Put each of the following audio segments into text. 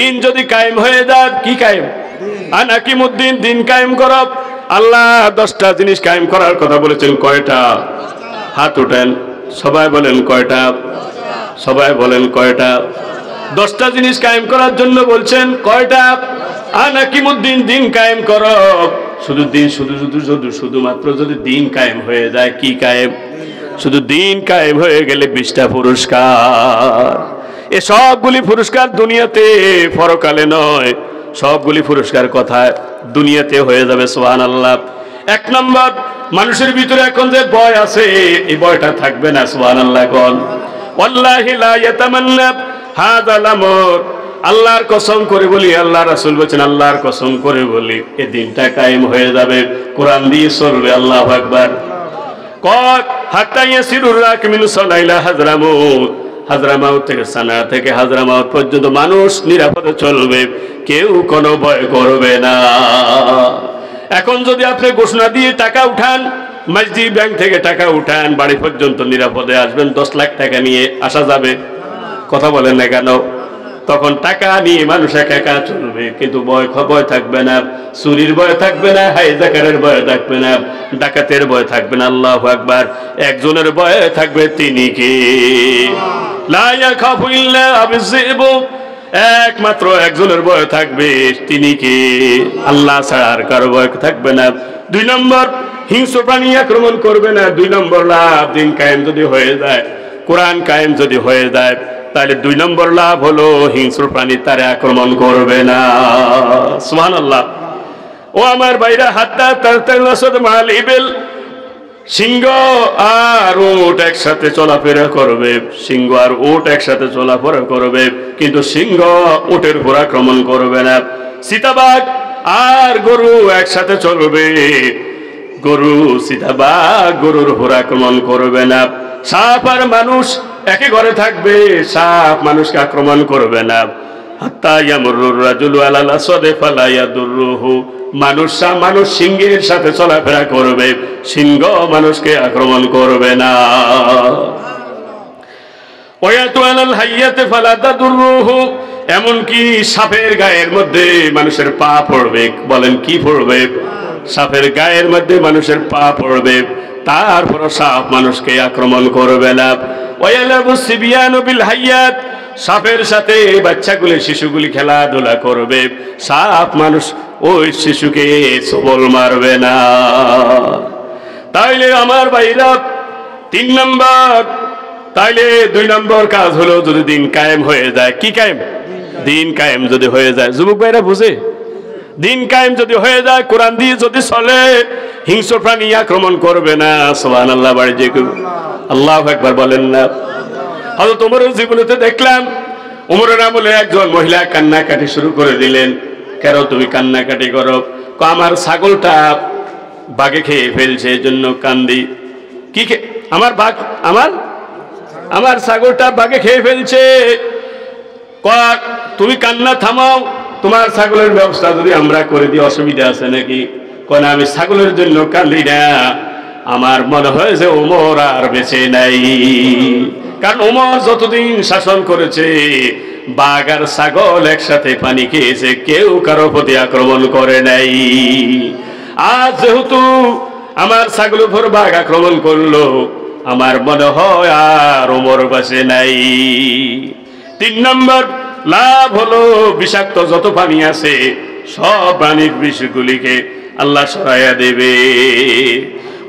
দিন যদি কায়েম হয়ে যায়, কি কায়েম? আনাকিমুদ্দিন, দিন কায়েম করো। আল্লাহ 10টা জিনিস কায়েম করার কথা বলেছেন, কয়টা? হাত উঠেন, সবাই বলেন কয়টা? সবাই বলেন কয়টা? 10টা জিনিস কায়েম করার জন্য বলছেন, কয়টা? আনাকিমুদ্দিন, দিন কায়েম করো। শুধু দিন, শুধুমাত্র যদি দিন কায়েম হয়ে যায়, কি কায়েম? শুধু দিন কায়েম হয়ে গেলে 20টা পুরস্কার। এ সবগুলি পুরস্কার দুনিয়াতে, পরকালে নয়। সবগুলি পুরস্কার কোথায়? দুনিয়াতে হয়ে যাবে। সুবহানাল্লাহ। 1 নম্বর, মানুষের ভিতরে এখন যে ভয় আছে, এই ভয়টা থাকবে না। সুবহানাল্লাহ। কোন ওয়াল্লাহি লা ইয়াতামান্না হাযাল আমর, আল্লাহর কসম করে বলি, আল্লাহ রাসূল বলেছেন, আল্লাহর কসম করে বলি, এই দিনটা কায়েম হয়ে যাবে, কোরআন দিয়ে চলবে। আল্লাহু আকবার। কত হাত্তা ইয়াসিরুর রাকিমিন সালাইলা হাজরামুত, হাজরামাউত থেকে, সানা থেকে হাজরামাউত পর্যন্ত মানুষ নিরাপদে চলবে, কেউ কোনো ভয় করবে না। এখন যদি আপনি ঘোষণা দিয়ে টাকা উঠান, মসজিদ ব্যাংক থেকে টাকা উঠান, বাড়ি পর্যন্ত নিরাপদে আসবেন, 10 লাখ টাকা নিয়ে আসা যাবে? কথা বলেন না কেন? তখন টাকা নিয়ে মানুষ একা একা চলবে, কিন্তু ভয় থাকবে না, চুরির ভয় থাকবে না, হাইজাকারের ভয় থাকবে না, ডাকাতের ভয় থাকবে না। আল্লাহু আকবার। একজনের ভয় থাকবে, তিনি কে? লা ইয়াখাফু ইল্লা বিযিবু, একমাত্র একজনের ভয় থাকবে, তিনি কে? আল্লাহ ছাড়া আর কারো ভয় থাকবে না। 2 নম্বর, হিংস্র প্রাণী আক্রমণ করবে না। 2 নম্বর লাভ, দিন কায়েম যদি হয়ে যায়, কোরআন কায়েম যদি হয়ে যায়, তাহলে 2 নম্বর লাভ হলো হিংস্র প্রাণী তারে আক্রমণ করবে না। সুবহানাল্লাহ। ও আমার ভাইরা, হাত্তা তারতানাসাদ মাল ইবিল, সিংহ আর উট একসাথে চলাফেরা করবে, সিংহ আর উট একসাথে চলাফেরা করবে, কিন্তু সিংহ উটের উপর আক্রমণ করবে না। চিতাবাঘ আর গরু একসাথে চলবে, গরু চিতাবাঘ গরুর উপর আক্রমণ করবে না। সাপ আর মানুষ একই ঘরে থাকবে, সাপ মানুষকে আক্রমণ করবে না। হাত্তা ইয়ামুরুর রাজুলু আলাল আসাদে ফালা ইয়াদুরুহু, মানুষ সিংহের সাথে চলাফেরা করবে, সিংহ মানুষকে আক্রমণ করবে না। ওয়ায়াতু আলাল হাইয়াতি ফালা তাদুরুহু, এমনকি সাপের গায়ের মধ্যে মানুষের পা পড়বে। বলেন কি পড়বে? সাপের গায়ের মধ্যে মানুষের পা পড়বে, তারপর সাপ মানুষকে আক্রমণ করবে না। ওয়ায়ালাবু সিবিয়ানু বিল হাইয়াত, সাপের সাথে বাচ্চাগুলি, শিশুগুলি খেলাধুলা করবে, সাপ মানুষ ওই শিশুকে সবল মারবে না। তাইলে আমার ভাইরা, 3 নম্বর, তাইলে 2 নম্বর কাজ হলো, যদি দিন কায়েম হয়ে যায়, কি কায়েম? দিন কায়েম যদি হয়ে যায়, যুবক ভাইরা বুঝে, দিন কায়েম যদি হয়ে যায়, কোরআন দিয়ে যদি চলে, হিংস্র প্রাণী আক্রমণ করবে না। সুবহানাল্লাহ। বাড়ি যে আল্লাহু আকবার বলেন না? হযরত ওমরের জীবনেতে দেখলাম, ওমরের আমলে একজন মহিলা কান্নাকাটি শুরু করে দিলেন। কেন তুমি কান্নাকাটি করো? আমার ছাগলটা বাঘে খেয়ে ফেলছে, এই জন্য কান্দি। কি আমার বাঘ, আমার ছাগলটা বাঘে খেয়ে ফেলছে। তুমি কান্না থামাও, তোমার ছাগলের ব্যবস্থা যদি আমরা করে দিই, অসুবিধা আছে নাকি? কোন আমি ছাগলের জন্য কান্দি না, আমার মনে হয় যে ওমর আর বেঁচে নাই। কারণ ওমর যতদিন শাসন করেছে, বাঘ আর ছাগল একসাথে পানি খেয়েছে, কেউ কারো প্রতি আক্রমণ করে নাই। আজ যেহেতু আমার ছাগলের উপর বাঘ আক্রমণ করলো, আমার মনে হয় আর ওমর বেঁচে নাই। 3 নম্বর লাভ হলো, বিষাক্ত যত পানি আছে, সব পানির বিষগুলিকে আল্লাহ সরাইয়া দেবে।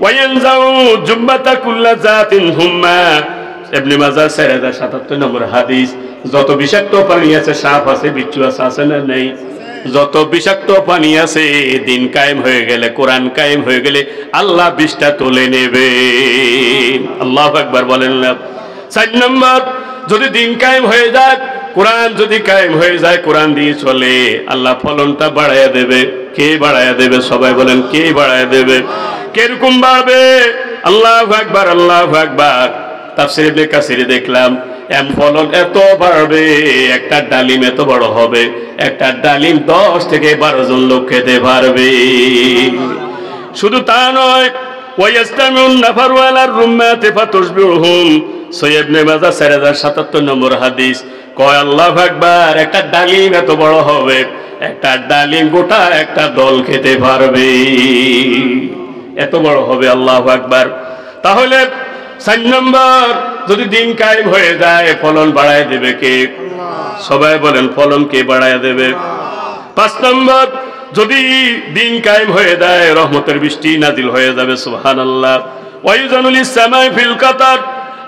ওয়ায়ানজাউ জুম্মাতা কুল্লা জাতিন হুম্মা, ইবনে মাজাহ 4077 নম্বর হাদিস। যত বিষাক্ত পানি আছে, সাপ আছে, বিচ্ছু আছে না নেই? যত বিষাক্ত পানি আছে, দিন কায়েম হয়ে গেলে, কোরআন কায়েম হয়ে গেলে, আল্লাহ বিষটা তুলে নেবে। আল্লাহু আকবার বলেন না? 4 নম্বর, যদি দিন কায়েম হয়ে যায়, কোরআন যদি কায়েম হয়ে যায়, কোরআন দিয়ে চলে, আল্লাহ ফলনটা বাড়াইয়া দেবে। কে বাড়াইয়া দেবে? সবাই বলেন, কে বাড়াইয়া দেবে? কিরকম বাড়বে? আল্লাহু আকবার, আল্লাহু আকবার। তাফসীর ইবনে কাসিরে দেখলাম, ফলন এত বাড়বে, একটা ডালিম এত বড় হবে, একটা ডালিম 10 থেকে 12 জন লোক খেতে পারবে। শুধু তা নয়, ওয়ায়াস্তামিউন নাফারু আলার রুম্মাতি ফাতুশবিহুম, সহিহ ইবনে মাজাহ 4077 নম্বর হাদিস। কয় আল্লাহু আকবার, একটা ডালিম এত বড় হবে, একটা ডালিম গোটা একটা দল খেতে পারবে, এত বড় হবে। আল্লাহু আকবার। তাহলে 4 নম্বর, যদি দিন কায়েম হয়ে যায় ফলন বাড়ায় দেবে কে? সবাই বলেন, ফলন কে বাড়ায় দেবে? 5 নম্বর, যদি দিন কায়েম হয়ে যায় রহমতের বৃষ্টি নাজিল হয়ে যাবে। সুবহানাল্লাহ। ওয়ায়ুজানুল ইসসামাই ফিল কাতার,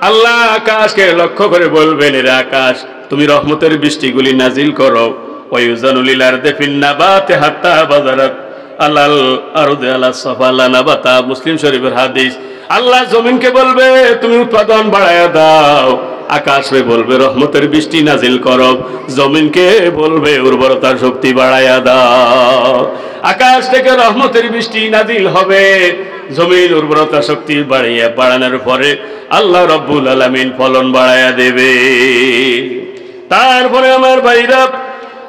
আল্লাহ আকাশকে লক্ষ্য করে বলবেন, এর আকাশ তুমি রহমতের বৃষ্টিগুলি নাজিল করো। ওয়ায়ুজানুল আরদি ফিন নাবাতি হাত্তা বাজারাত আলাল আরদি আলা সাফালা নাবাতা। মুসলিম শরীফের হাদিস। আল্লাহ জমিনকে বলবে তুমি উৎপাদন বাড়ায়া দাও, আকাশে বলবে রহমতের বৃষ্টি নাজিল করো, জমিনকে বলবে উর্বরতার শক্তি বাড়ায়া দাও। আকাশ থেকে রহমতের বৃষ্টি নাজিল হবে, জমিন উর্বরতা শক্তি বাড়ানোর পরে আল্লাহ রব্বুল আলামিন ফলন বাড়ায়া দেবে। তারপরে আমার ভাইরা,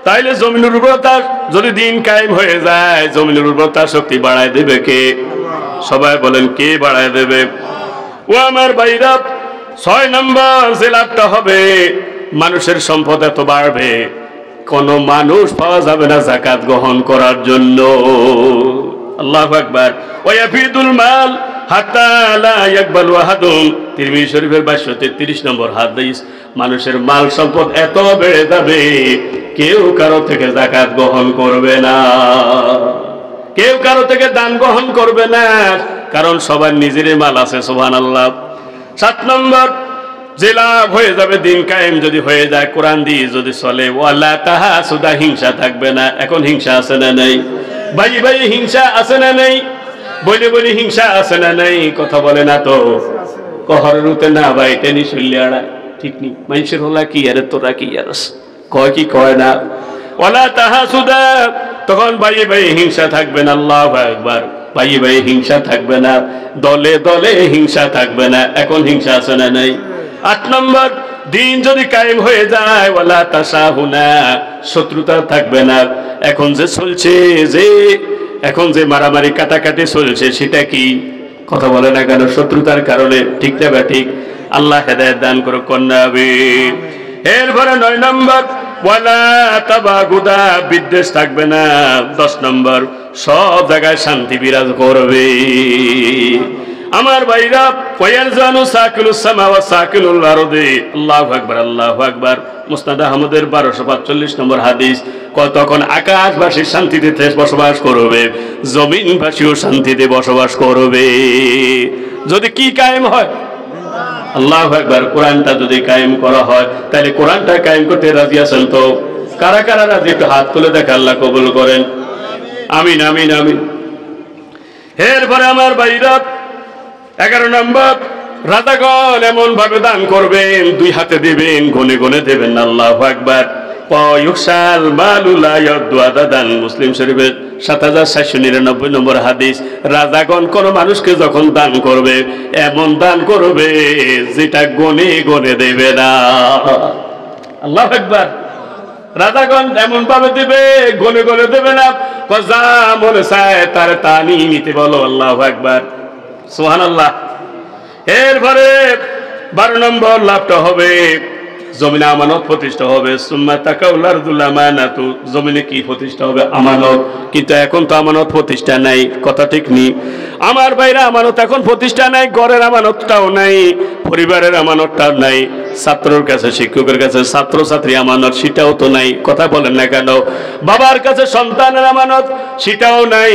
তাইলে জমিনের উর্বরতা যদি দিন কায়েম হয়ে যায়, জমিনের উর্বরতা শক্তি বাড়ায় দেবে কে? সবাই বলেন, কে বাড়ায় দেবে? ও আমার ভাইরা, 6 নম্বর যে লাভটা হবে, মানুষের সম্পদ এত বাড়বে, কোন মানুষ পাওয়া যাবে না যাকাত গ্রহণ করার জন্য। আল্লাহু আকবার। ওয়ায়াফিদুল মাল হাত্তা লা ইয়াকবালু আহাদুন। তিরমিজি শরীফের 533 নম্বর হাদিস। মানুষের মাল সম্পদ এত বেড়ে যাবে, কেউ কারো থেকে যাকাত গ্রহণ করবে না, কেউ কারো থেকে দান গ্রহণ করবে না, কারণ সবার নিজেরই মাল আছে। সুবহানাল্লাহ। 7 নম্বর যে লাভ হয়ে যাবে দিন কায়েম যদি হয়ে যায়, কোরআন দিয়ে যদি চলে, ওয়ালা তাহাসুদা, হিংসা থাকবে না। এখন হিংসা আছে না নাই? ভাই ভাই হিংসা আছে না নাই? বলে বলি হিংসা আছে না নাই? কথা বলে না তো। কহরুতে না ভাই টেনি শুনলে ঠিক নি, মানুষের হলা কি আরে তোরা কি আর কয় কি কয় না। ওয়ালা তাহাসুদা, তখন ভাই ভাই হিংসা থাকবে না। আল্লাহু আকবার। ভাই ভাই হিংসা থাকবে না, দলে দলে হিংসা থাকবে না। এখন হিংসা আছে না নাই? 8 নম্বর, দিন যদি কায়েম হয়ে যায়, ওয়ালা তাসাহুনা, শত্রুতা থাকবে না। এখন যে চলছে, এখন যে মারামারি কাটাকাটি চলছে, সেটা কি? কথা বলে না কেন? শত্রুতার কারণে। ঠিক না বা ঠিক? আল্লাহ হেদায়েত দান করুক। কন্যা আমিন। এরপরে 9 নম্বর, ওয়ালা তাবাগুদা, বিদ্বেষ থাকবে না। 10 নম্বর, সব জায়গায় শান্তি বিরাজ করবে। আমার ভাইরা, ওয়ায়ারজানু সাকিলুস সামা ওয়া সাকিলুল আরদি। আল্লাহু আকবার, আল্লাহু আকবার। মুসনাদ আহমদের 1245 নম্বর হাদিস। তখন আকাশবাসী শান্তিতে বসবাস করবে, জমিনবাসীও শান্তিতে বসবাস করবে। যদি কি কায়েম হয়? আল্লাহু আকবার। কোরআনটা যদি কায়েম করা হয়, তাহলে কোরআনটা কায়েম করতে রাজি আছেন তো? কারা কারা রাজি? একটু হাত তুলে দেখে, আল্লাহ কবুল করেন। আমিন আমিন আমিন। এরপরে আমার ভাইরা, 11 নম্বর, রাজাগণ এমন ভাবে দান করবেন, 2 হাতে দেবেন, গনে গনে দেবেন। আল্লাহু আকবার। ইউসাল মালুলা ইয়াদু আদাদান। মুসলিম শরীফের 7499 নম্বর হাদিস। রাজাগণ কোন মানুষকে যখন দান করবে, এমন দান করবে যেটা গনে গনে দেবে না। আল্লাহু আকবার। রাজাগণ এমন ভাবে দেবে, গনে গনে দেবে না। যা মনে চায় তার তা নিয়ে নিতে বলো। আল্লাহু আকবার, সুবহানাল্লাহ। এরপরে 12 নম্বর লাভটা হবে, জমিনে আমানত প্রতিষ্ঠা হবে। সুম্মা তাকাউল আরদুল আমানাতু, জমিনে কি প্রতিষ্ঠা হবে? আমানত। কিন্তু এখন তো আমানত প্রতিষ্ঠা নাই। কথা ঠিক নি? আমার ভাইরা, আমানত এখন প্রতিষ্ঠা নাই। ঘরের আমানতটাও নাই, পরিবারের আমানতটাও নাই, ছাত্রের কাছে শিক্ষকের কাছে ছাত্র ছাত্রী আমানত, সেটাও তো নাই। কথা বলেন না কেন? বাবার কাছে সন্তানের আমানত, সেটাও নাই।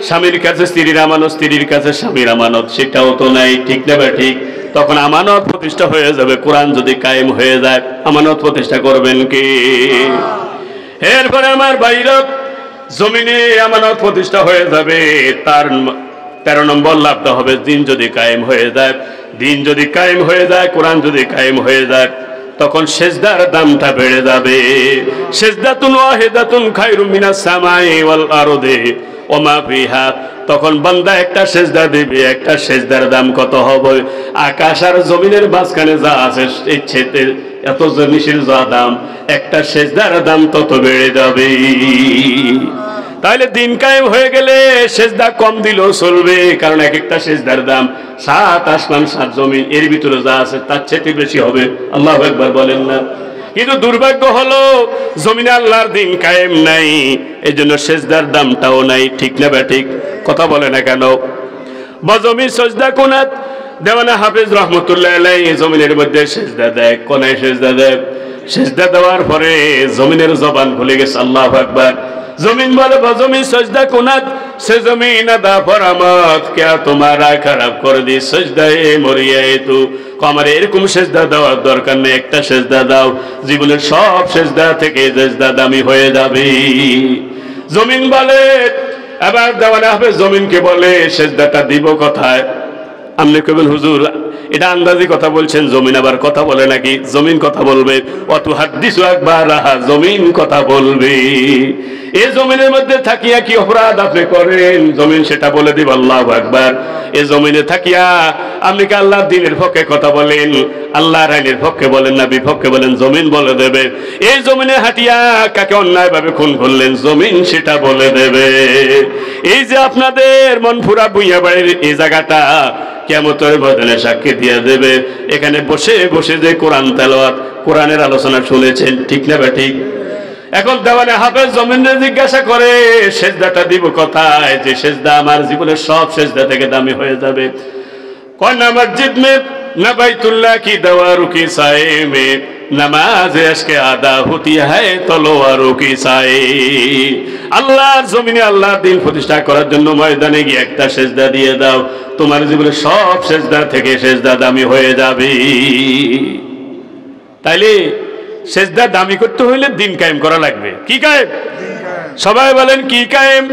স্বামীর কাছে স্ত্রীর আমানত, স্ত্রীর কাছে স্বামীর আমানত, সেটাও তো নাই। ঠিক না বা ঠিক? তখন আমানত প্রতিষ্ঠা হয়ে যাবে। কোরআন যদি কায়েম হয়ে যায়, আমানত প্রতিষ্ঠা করবেন কে? এরপরে আমার ভাইরা, জমিনে আমানত প্রতিষ্ঠা হয়ে যাবে। তার 13 নম্বর লাভটা হবে, দিন যদি কায়েম হয়ে যায়, দিন যদি কায়েম হয়ে যায়, কোরআন যদি কায়েম হয়ে যায়, তখন সেজদার দামটা বেড়ে যাবে। সেজদাতুন ওয়াহিদাতুন খায়রুম মিনাস সামাই ওয়াল আরদি ওয়া মা ফিহা। তখন বান্দা একটা সেজদা দেবে, একটা সেজদার দাম কত হবে? আকাশ আর জমিনের মাঝখানে যা আছে, ইচ্ছেতে এত জিনিসের যা দাম, একটা সেজদার দাম তত বেড়ে যাবে। তাহলে দিন কায়েম হয়ে গেলে সেজদা কম দিলেও চলবে, কারণ এক একটা সেজদার দাম 7 আসমান 7 জমিন এর ভিতরে যা আছে তার চেয়ে বেশি হবে। আল্লাহু আকবার বলেন না? কিন্তু দুর্ভাগ্য হলো জমিনে আল্লাহর দিন কায়েম নাই, এই জন্য সেজদার দামটাও নাই। ঠিক না ব্যাঠিক? কথা বলে না কেন? বা জমিন সেজদা কোনাত দেওয়ানা হাফেজ রহমতুল্লাহ আলাইহি জমিনের মধ্যে সেজদা দেয়, কোনায় সেজদা দেয়। সেজদা দেওয়ার পরে জমিনের জবান খুলে গেছে, আল্লাহু আকবার। জমিন বলে বা জমিন সেজদা কোনাত, সে জমিন আদা ফরামত क्या तुम्हारा खराब कर दी সেজদায়ে মরিয়া তু। আমার এরকম সেজদা দেওয়ার দরকার নেই, একটা সেজদা দাও, জীবনের সব সেজদা থেকে সেজদা দামি হয়ে যাবে। জমিন বলে, এবার দেওয়ানা হাফেজ জমিনকে বলে সেজদাটা দিব কোথায়? আপনি কবেন হুজুর এটা আন্দাজি কথা বলছেন, জমিন আবার কথা বলে নাকি? জমিন কথা বলবে, অত হাদিসু একবার রাহা, জমিন কথা বলবে। এই জমিনের মধ্যে থাকিয়া কি অপরাধ আপনি করেন, জমিন সেটা বলে দিব। আল্লাহু আকবার। এই জমিনে থাকিয়া আপনি কি আল্লাহর দ্বীনের পক্ষে কথা বলেন, আল্লাহর আইনের পক্ষে বলেন না বিপক্ষে বলেন, জমিন বলে দেবে। এই জমিনে হাঁটিয়া কাকে অন্যায় ভাবে খুন করলেন, জমিন সেটা বলে দেবে। এই যে আপনাদের মনপুরা বুইয়া বাড়ির এই জায়গাটা কিয়ামতের ময়দানে সাক্ষী দিয়ে দেবে। এখানে বসে বসে যে কোরআন তেলাওয়াত, কোরআনের আলোচনা শুনেছেন, ঠিক না ব্যাঠিক? এখন দেওয়ানে হাফেজ জমিনে জিজ্ঞাসা করে সেজদাটা দিব কোথায়, যে সেজদা আমার জীবনের সব সেজদা থেকে দামি হয়ে যাবে। কয় না মসজিদ মে, না বাইতুল্লাহ কি দওয়ারু কি সায়ে মে, নামাজ আজকে আদা হতি হয় তলোয়ারু কি সায়ে। আল্লাহর জমিনে আল্লাহর দ্বীন প্রতিষ্ঠা করার জন্য ময়দানে গিয়ে একটা সেজদা দিয়ে দাও, তোমার জীবনের সব সেজদা থেকে সেজদা দামি হয়ে যাবে। তাইলে সেজদা দামি করতে হইলে দিন কায়েম করা লাগবে। কি কায়েম? সবাই বলেন কি কায়েম?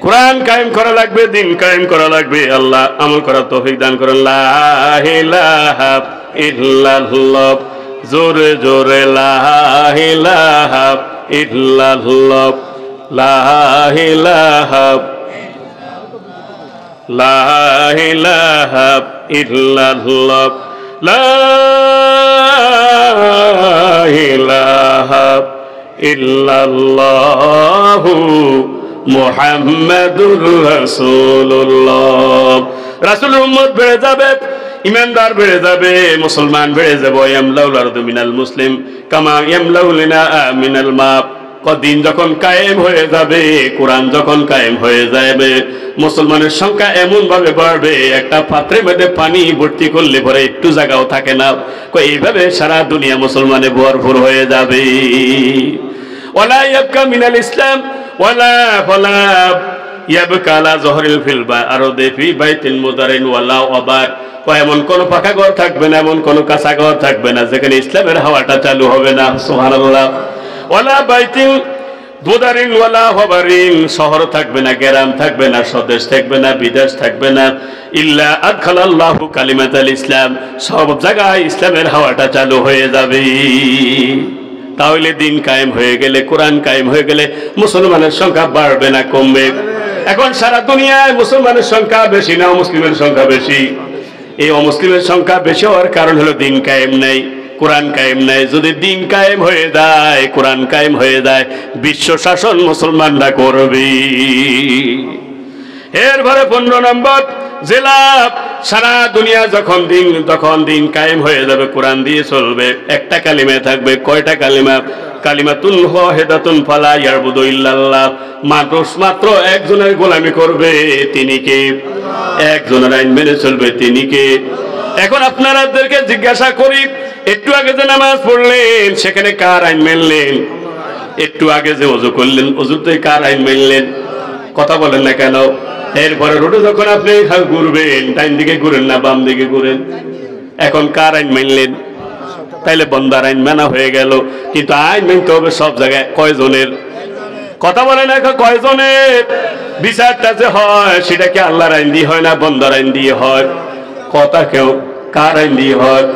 কোরআন কায়েম করা লাগবে, দিন কায়েম করা লাগবে। আল্লাহ আমল করার তৌফিক দান করেন। লা ইলাহা ইল্লাল্লাহ, জোরে জোরে লা ইলাহা ইল্লাল্লাহ, লা ইলাহা লা ইলাহা ইল্লাল্লাহ, লা ইলাহা ইল্লাল্লাহু মুহাম্মাদুর রাসূলুল্লাহ। রাসূলের উম্মত বেড়ে যাবে, ইমানদার বেড়ে যাবে, মুসলমান বেড়ে যাবে। ইয়ামলাউল আরদু মিনাল মুসলিম কামা ইয়ামলাউল ইনাআ মিনাল মা। কদিন যখন কায়েম হয়ে যাবে, কোরআন যখন কায়েম হয়ে যাবে, মুসলমানের সংখ্যা এমন ভাবে বাড়বে, একটা পাত্রের মধ্যে পানি ভর্তি করলে পরে একটু জায়গাও থাকে না। এইভাবে সারা দুনিয়া মুসলমানে ভরপুর হয়ে যাবে। ওয়ালা ইয়াবকা মিনাল ইসলাম ওয়ালা ফালা ইয়াবকা লা যহরিল ফিল আরদি ফি বাইতিল মুদারিন ওয়ালা ওয়াবার। এমন কোন পাকা ঘর থাকবে না, এমন কোন কাঁচা ঘর থাকবে না যেখানে ইসলামের হাওয়াটা চালু হবে না। সুবহানাল্লাহ। ওয়ালা বাইতিল মুদারিন ওয়ালা ওয়াবারিন, শহর থাকবে না, গ্রাম থাকবে না, স্বদেশ থাকবে না, বিদেশ থাকবে না, ইল্লা আদখালাল্লাহু কালিমাতাল ইসলাম, সব জায়গায় ইসলামের হাওয়াটা চালু হয়ে যাবে। তাহলে দিন কায়েম হয়ে গেলে, কোরআন কায়েম হয়ে গেলে মুসলমানের সংখ্যা বাড়বে না কমবে? এখন সারা দুনিয়ায় মুসলমানের সংখ্যা বেশি না মুসলিমের সংখ্যা বেশি? এই অমুসলিমের সংখ্যা বেশি হওয়ার কারণ হলো দিন কায়েম নাই, কোরআন কায়েম নাই। যদি দিন কায়েম হয়ে যায়, কোরআন কায়েম হয়ে যায়, বিশ্ব শাসন মুসলমানরা করবে। এরপরে 15 নম্বর জেলা, সারা দুনিয়া যখন দিন কায়েম হয়ে যাবে, কোরআন দিয়ে চলবে, একটা কালিমা থাকবে। কয়টা কালিমা? কালিমাতুন ওয়াহিদাতুন ফালা ইয়াবুদু ইল্লাল্লাহ। মানুষ মাত্র একজনের গোলামি করবে, তিনি কে? একজনের আইন মেনে চলবে, তিনি কে? এখন আপনাদেরকে জিজ্ঞাসা করি, একটু আগে যে নামাজ পড়লেন সেখানে কার আইন মানলেন? একটু আগে যে ওযু করলেন, ওযুতে কার আইন মানলেন? কথা বলেন না কেন? এরপরে রোডে যখন আপনি ঘুরবেন, ডাইন দিকে ঘুরেন না বাম দিকে ঘুরেন? এখন কার আইন মানলেন? তাইলে বন্দার আইন মানা হয়ে গেল। কিন্তু আইন মানতে হবে সব জায়গায়। কয়জনের? কথা বলে না, কয়জনের? বিচারটা যে হয় সেটা কি আল্লাহর আইন দিয়ে হয় না বন্দার আইন দিয়ে হয়? কথা কেউ কার আইন দিয়ে হয়?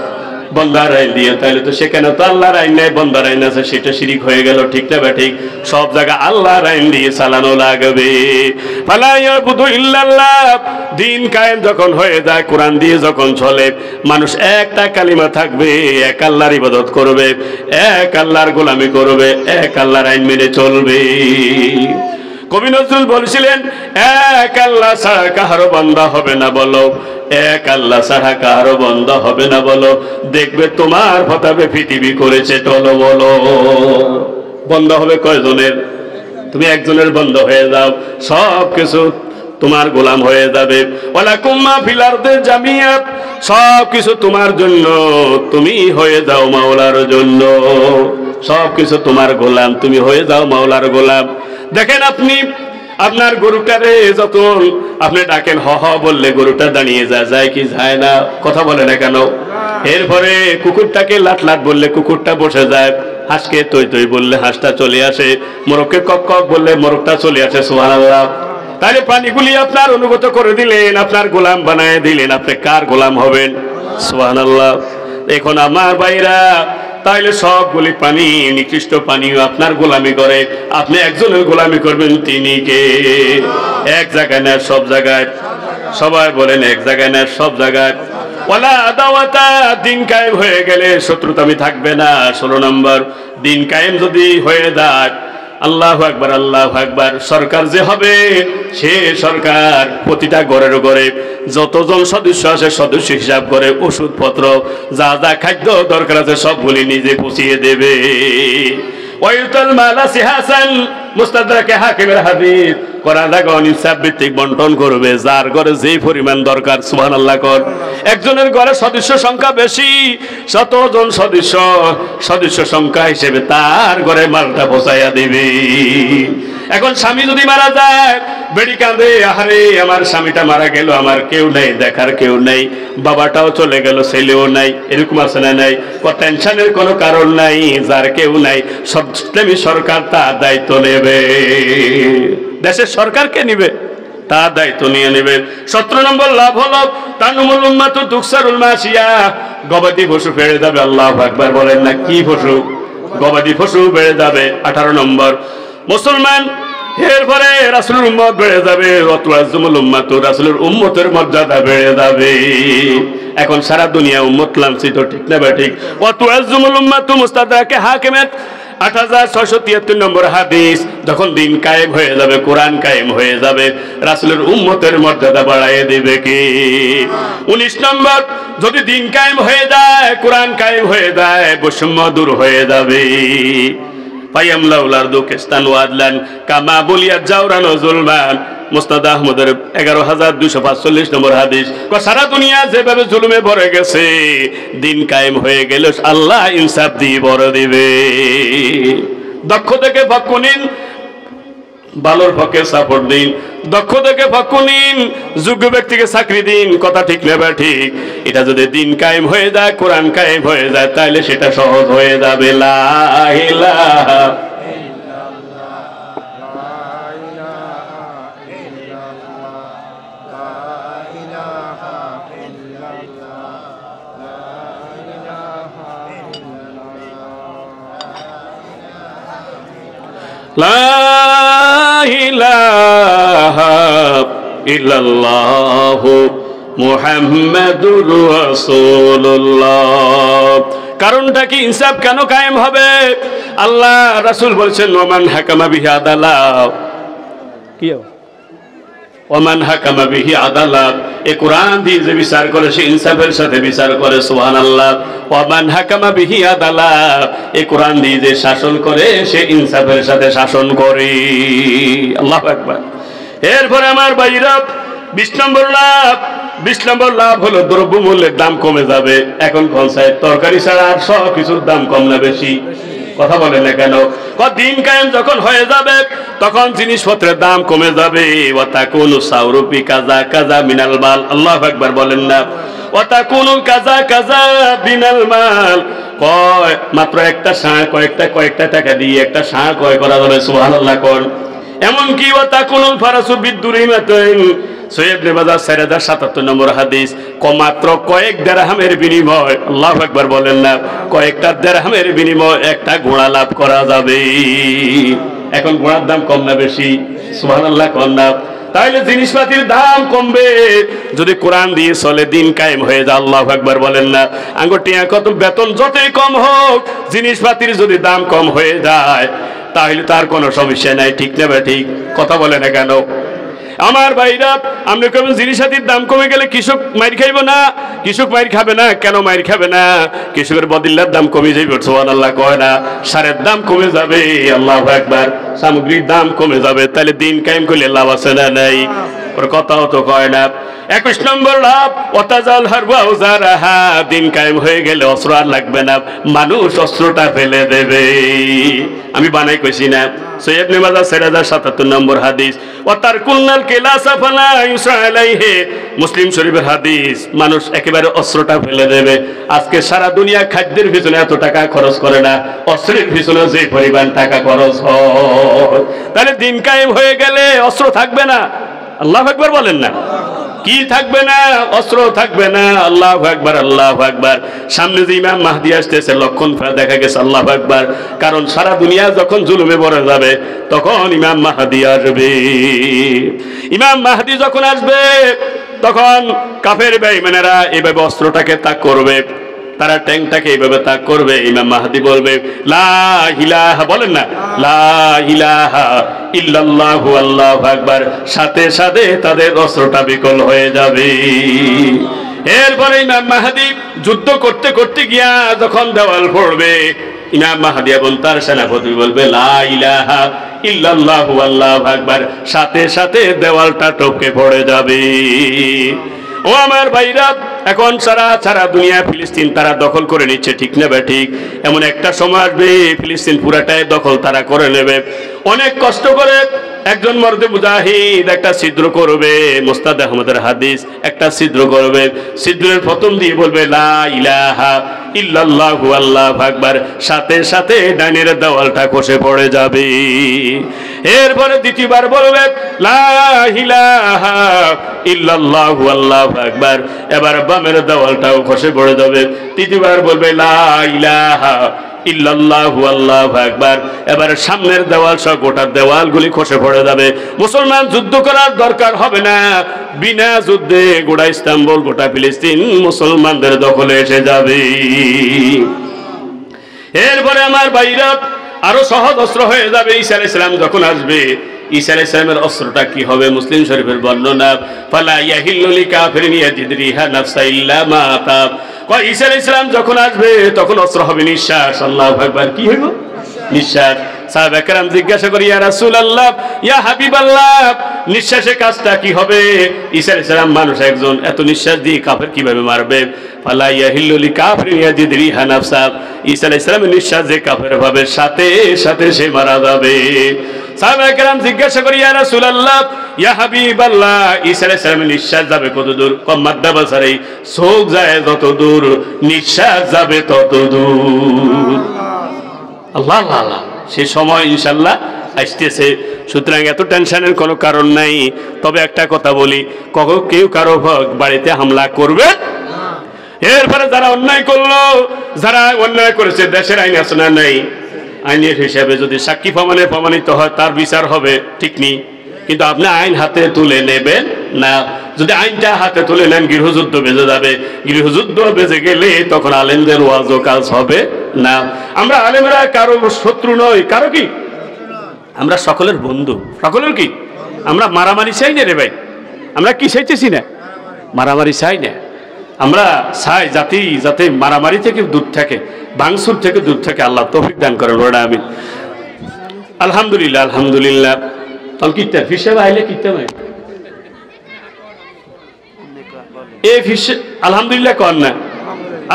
বন্দার আইন দিয়ে। তাইলে তো সেখানে তো আল্লাহর আইন নাই, বন্দার আইন আছে, সেটা শিরিক হয়ে গেল। ঠিক না ঠিক? সব জায়গা আল্লাহর আইন দিয়ে চালানো লাগবে। ফালা ইয়াবুদু ইল্লাল্লাহ, দিন কায়েম যখন হয়ে যায়, কোরআন দিয়ে যখন চলে, মানুষ একটা কালিমা থাকবে, এক আল্লাহর ইবাদত করবে, এক আল্লাহর গোলামি করবে, এক আল্লাহর আইন মেনে চলবে। কবি নজরুল বলেছিলেন, এক আল্লাহ ছাড়া কাহারো বান্দা হবে না বলো, এক আল্লাহ ছাড়া কারো বন্ধ হবে না বলো, দেখবে তোমার ফতাবে পৃথিবী করেছে টলো বলো। বন্ধ হবে কয়জনের? তুমি একজনের বন্ধ হয়ে যাও, সব কিছু তোমার গোলাম হয়ে যাবে। ওয়ালাকুম মা ফিল আরদি জামিআ, সব কিছু তোমার জন্য, তুমি হয়ে যাও মাওলার জন্য। সব কিছু তোমার গোলাম, তুমি হয়ে যাও মাওলার গোলাম। দেখেন আপনি আপনার গরুটারে যখন আপনি ডাকেন হ হ বললে গরুটা দাঁড়িয়ে যায় কি যায় না? কথা বলে না কেন? এরপরে কুকুরটাকে লাট লাট বললে কুকুরটা বসে যায়, হাঁসকে তৈ তৈ বললে হাঁসটা চলে আসে, মোরগকে কক কক বললে মোরগটা চলে আসে। সুবহানাল্লাহ। তাহলে প্রাণীগুলি আপনার অনুগত করে দিলেন, আপনার গোলাম বানায় দিলেন, আপনি কার গোলাম হবেন? সুবহানাল্লাহ। এখন আমার ভাইরা, তাইলে সবগুলি প্রাণী, নিকৃষ্ট প্রাণীও আপনার গোলামি করে, আপনি একজনের গোলামি করবেন, তিনি কে? এক জায়গায় না সব জায়গায়? সবাই বলেন এক জায়গায় না সব জায়গায়। ওয়ালা আদাওয়াতা, দিন কায়েম হয়ে গেলে শত্রুতামি থাকবে না। 16 নম্বর, দিন কায়েম যদি হয়ে যায়, আল্লাহু আকবার আল্লাহু আকবার, সরকার যে হবে সে সরকার প্রতিটা ঘরের ঘরে যতজন সদস্য আছে সদস্য হিসাব করে ওষুধপত্র যা যা খাদ্য দরকার আছে সবগুলি নিজে পৌঁছিয়ে দেবে। ওয়ায়ুতাল মালা সিহাসান, মুস্তাদরাকে হাকিমের হাদিস, কোরআন ইনসাফ ভিত্তিক বন্টন করবে, যার ঘরে যেই পরিমাণ দরকার। সুবহানাল্লাহ কর। একজনের ঘরে সদস্য সংখ্যা বেশি, শতজন সদস্য সংখ্যা হিসেবে তার ঘরে মালটা পৌঁছাইয়া দিবে। এখন স্বামী যদি মারা যায়, বেড়ি কাঁদে, আহারে আমার স্বামীটা মারা গেল, আমার কেউ নেই, দেখার কেউ নেই, বাবাটাও চলে গেল, ছেলেও নাই, এরকম আছে না নাই? টেনশনের কোনো কারণ নাই, যার কেউ নাই, সব ইসলামী সরকার তার দায়িত্ব নেবে। দেশের সরকারকে নিবে, তার দায়িত্ব নিয়ে নেবে। 17 নম্বর লাভ হলো তানুমুল উম্মাতু তুকসারুল মাসিয়া, গবাদি পশু বেড়ে যাবে। আল্লাহু আকবার বলেন না? কি পশু? গবাদি পশু বেড়ে যাবে। 18 নম্বর, মুসলমান এরপরে রাসূলের উম্মত বেড়ে যাবে। ওয়াতুআজ্জুমুল উম্মাতু, রাসূলের উম্মতের মর্যাদা বেড়ে যাবে। এখন সারা দুনিয়া উম্মত লাঞ্ছিত, ঠিক না ঠিক? ওয়াতুআজ্জুমুল উম্মাতু, মুস্তাদরাকে হাকিমের 8673 নম্বর হাদিস। যখন দিন কায়েম হয়ে যাবে, কোরআন কায়েম হয়ে যাবে, রাসূলের উম্মতের মর্যাদা বাড়ায় দেবে কি? 19 নম্বর, যদি দিন কায়েম হয়ে যায়, কোরআন কায়েম হয়ে যায়, বৈষম্য দূর হয়ে যাবে। ফায়ামলাউল আরদু কিসতান ওয়া আদলান কামা বুলিয়াত জাওরান ওয়া যুলমান, মুসনাদ আহমদের 11245 নম্বর হাদিস। সারা দুনিয়া যেভাবে জুলুমে ভরে গেছে, দিন কায়েম হয়ে গেল আল্লাহ ইনসাফ দিয়ে ভরে দিবে। দক্ষ থেকে পক্ষ নিন, ভালোর পক্ষে সাপোর্ট দিন, দক্ষ থেকে পক্ষ নিন, যোগ্য ব্যক্তিকে চাকরি দিন। কথা ঠিক নেবে ঠিক? এটা যদি দিন কায়েম হয়ে যায়, কোরআন কায়েম হয়ে যায়, তাহলে সেটা সহজ হয়ে যাবে। লা ইলাহা লা ইলাহা ইল্লাল্লাহু মুহাম্মাদুর রাসূলুল্লাহ। কারণটা কি? ইনসাফ কেন কায়েম হবে? আল্লাহ রাসূল বলছেন ওমান হাকামা বিহি আদালাত, কি ওমান হাকামা বিহি আদালাত, এই কোরআন দিয়ে যে বিচার করে সে ইনসাফের সাথে বিচার করে। সুবহানাল্লাহ। ওমান হাকামা বিহি আদালাত, এই কোরআন দিয়ে যে শাসন করে সে ইনসাফের সাথে শাসন করে। আল্লাহু আকবার। এরপরে আমার ভাইরা 20 নম্বর লাভ হলো দ্রব্যমূল্যের দাম কমে যাবে। এখন পঞ্চায়েত তরকারি ছাড়া আর সব কিছুর দাম কম না বেশি? কথা বলেন না কেন? দিন কায়েম যখন হয়ে যাবে, তখন জিনিসপত্রের দাম কমে যাবে। ওয়াতাকুনু সাউরুপি কাজা কাজা মিনাল মাল। আল্লাহু আকবার বলেন না? ওয়াতাকুনু কাজা কাজা মিনাল মাল, কয় মাত্র একটা ষাঁড় কয়েকটা টাকা দিয়ে একটা ষাঁড় ক্রয় করা যাবে। সুবহানাল্লাহ কোন? এমনকি ওয়াতাকুনুল ফারাসু বিদ্দুরিমাতাইন, সহিহ ইবনে মাজাহ 4077 নম্বর হাদিস। মাত্র কয়েক দিরহামের বিনিময়, আল্লাহু আকবার বলেন না? কয়েকটা দিরহামের বিনিময় একটা ঘোড়া লাভ করা যাবে। এখন ঘোড়ার দাম কম না বেশি? সুবহানাল্লাহ কোন না? তাহলে জিনিসপাতির দাম কমবে যদি কোরআন দিয়ে চলে, দিন কায়েম হয়ে যায়। আল্লাহু আকবার বলেন না? আঙ্গুটিয়া কত বেতন যতই কম হোক, জিনিসপাতির যদি দাম কম হয়ে যায় তাহলে তার কোনো সমস্যা নাই, ঠিক না ঠিক? কথা বলে না কেন? আমার ভাইরা আমরা কোন জিনিসের দাম কমে গেলে কৃষক মাইর খাইব না? কৃষক মাইর খাবে না। কেন মাইর খাবে না? কৃষকের বদিল্লার দাম কমে যাবে, সুবহানাল্লাহ কয় না? সারের দাম কমে যাবে, আল্লাহু আকবার, সামগ্রীর দাম কমে যাবে। তাহলে দিন কায়েম করলে লাভ আছে না নাই? ওর কথাও তো কয় না। 21 নম্বর লাভ, ওয়াতাজাল হারবা উজারাহা, দিন কায়েম হয়ে গেলে অস্ত্র আর লাগবে না, মানুষ অস্ত্রটা ফেলে দেবে। আমি বানাই কইছি না? সৈয়দ নিমাজা 4077 নম্বর হাদিস, ওয়াতার কুলনাল কিলাসা ফালা ইউসা আলাইহি, মুসলিম শরীফের হাদিস। মানুষ একেবারে অস্ত্রটা ফেলে দেবে। আজকে সারা দুনিয়া খাদ্যের পিছনে এত টাকা খরচ করে না, অস্ত্রের পিছনে যে পরিমাণ টাকা খরচ হয়। তাহলে দিন কায়েম হয়ে গেলে অস্ত্র থাকবে না। আল্লাহু আকবার বলেন না? কি থাকবে না? অস্ত্র থাকবে না। আল্লাহু আকবার, আল্লাহু আকবার। সামনে যে ইমাম মাহদি আসতেছে লক্ষণ দেখা গেছে। আল্লাহু আকবার। কারণ সারা দুনিয়া যখন জুলুমে ভরে যাবে তখন ইমাম মাহদি আসবে। ইমাম মাহদি যখন আসবে তখন কাফের বেঈমানেরা এইভাবে অস্ত্রটাকে তাক করবে, তারা ট্যাঙ্কটাকে এইভাবে তাক করবে। ইমাম মাহদি বলবে লা ইলাহা, বলেন না লা ইলাহা ইল্লাল্লাহু, আল্লাহু আকবার। সাথে সাথে তাদের অস্ত্রটা বিকল হয়ে যাবে। এরপরে ইমাম মাহদি যুদ্ধ করতে করতে গিয়া যখন দেওয়াল পড়বে, ইমাম মাহদি এবং তার সেনাপতি বলবে লা ইলাহা ইল্লাল্লাহু, আল্লাহু আকবার। সাথে সাথে দেওয়ালটা টপকে পড়ে যাবে। ও আমার ভাইরা, এখন সারা দুনিয়া ফিলিস্তিন তারা দখল করে নিচ্ছে, ঠিক না ঠিক? এমন একটা সময় আসবে ফিলিস্তিন পুরাটাই দখল তারা করে নেবে। অনেক কষ্ট করে একজন মর্দে মুজাহিদ একটা ছিদ্র করবে, মুস্তাদ আহমদের হাদিস, একটা ছিদ্র করবে। ছিদ্রের প্রথম দিয়ে বলবে লা ইলাহা ইল্লাল্লাহু, আল্লাহু আকবার। সাথে সাথে ডাইনের দেওয়ালটা খসে পড়ে যাবে। এরপরে দ্বিতীয়বার বলবে লা ইলাহা ইল্লাল্লাহু, আল্লাহু আকবার। এবার বামের দেওয়ালটাও খসে পড়ে যাবে। তৃতীয়বার বলবে লা ইলাহা ইল্লাল্লাহু, আল্লাহু আকবার। এবার সামনের দেওয়াল সহ গোটা দেওয়ালগুলি খসে পড়ে যাবে। মুসলমান যুদ্ধ করার দরকার হবে না। বিনা যুদ্ধে গোটা ইস্তাম্বুল, গোটা ফিলিস্তিন মুসলমানদের দখলে এসে যাবে। এরপরে আমার ভাইরা আরো সহজ অস্ত্র হয়ে যাবে। ঈসা আলাইহিস সালাম যখন আসবে, ঈসা আলাইহিস সালামের অস্ত্রটা কি হবে? মুসলিম শরীফের বর্ণনা, ফালা ইয়াহিল্লু লিকাফিরিন ইয়াজিদ রিহা নাফসা ইল্লা মা তাব। কয় ঈসা আলাইহিস সালাম যখন আসবে তখন অস্ত্র হবে নিঃশ্বাস। আল্লাহু আকবার। কি হইব? নিঃশ্বাস। সাহাবায়ে কেরাম জিজ্ঞাসা করি, ইয়া রাসূলুল্লাহ, ইয়া হাবিবাল্লাহ, নিঃশ্বাসের কাজটা কি হবে? ঈসা আলাইহিস সালাম মানুষ একজন, এত নিঃশ্বাস দিয়ে কাফের কিভাবে মারবে? ফালা ইয়াহিল্লু লিকাফিরিন ইয়াজিদ রিহা নাফসা, ঈসা আলাইহিস সালামের নিঃশ্বাস যে কাফের ভাবে সাথে সাথে সে মারা যাবে। সাহাবায়ে কেরাম জিজ্ঞাসা করি, ইয়া রাসূলুল্লাহ, ইয়া হাবিবাল্লাহ, ঈসা আলাইহিস সালামের নিঃশ্বাস যাবে কত দূর? কম মাদ্দা বাসারে, চোখ যায় যত দূর, নিঃশ্বাস যাবে তত দূর। আল্লাহ আল্লাহ, সে সময় ইনশাআল্লাহ আসতেছে। সুতরাং এত টেনশনের কোনো কারণ নাই। তবে একটা কথা বলি, কেউ কারো বাড়িতে হামলা করবে। এরপরে যারা অন্যায় করলো, যারা অন্যায় করেছে, দেশের আইন আছে না নাই? আইনের হিসাবে যদি সাক্ষী প্রমাণিত হয় তার বিচার হবে, ঠিক নেই? কিন্তু আপনি আইন হাতে তুলে নেবেন না। যদি আইনটা হাতে তুলে নেন গৃহযুদ্ধ বেজে যাবে। গৃহযুদ্ধ বেজে গেলে তখন আলেমদের ওয়াজ ও কাজ হবে না। আমরা আলেমরা কারো শত্রু নই, কারো কি, আমরা সকলের বন্ধু। সকলের কি? আমরা মারামারি চাই না রে ভাই। আমরা কি চাইতেছি না? মারামারি চাই না। আমরা চাই যাতে মারামারি থেকে দূর থাকে, ভাঙচুর থেকে দূর থাকে। আল্লাহ তৌফিক দান করেন। ওরা আমি আলহামদুলিল্লাহ, আলহামদুলিল্লাহ। তখন কিতাব হিসেবে আইলে কিতাব এই আলহামদুলিল্লাহ কর না।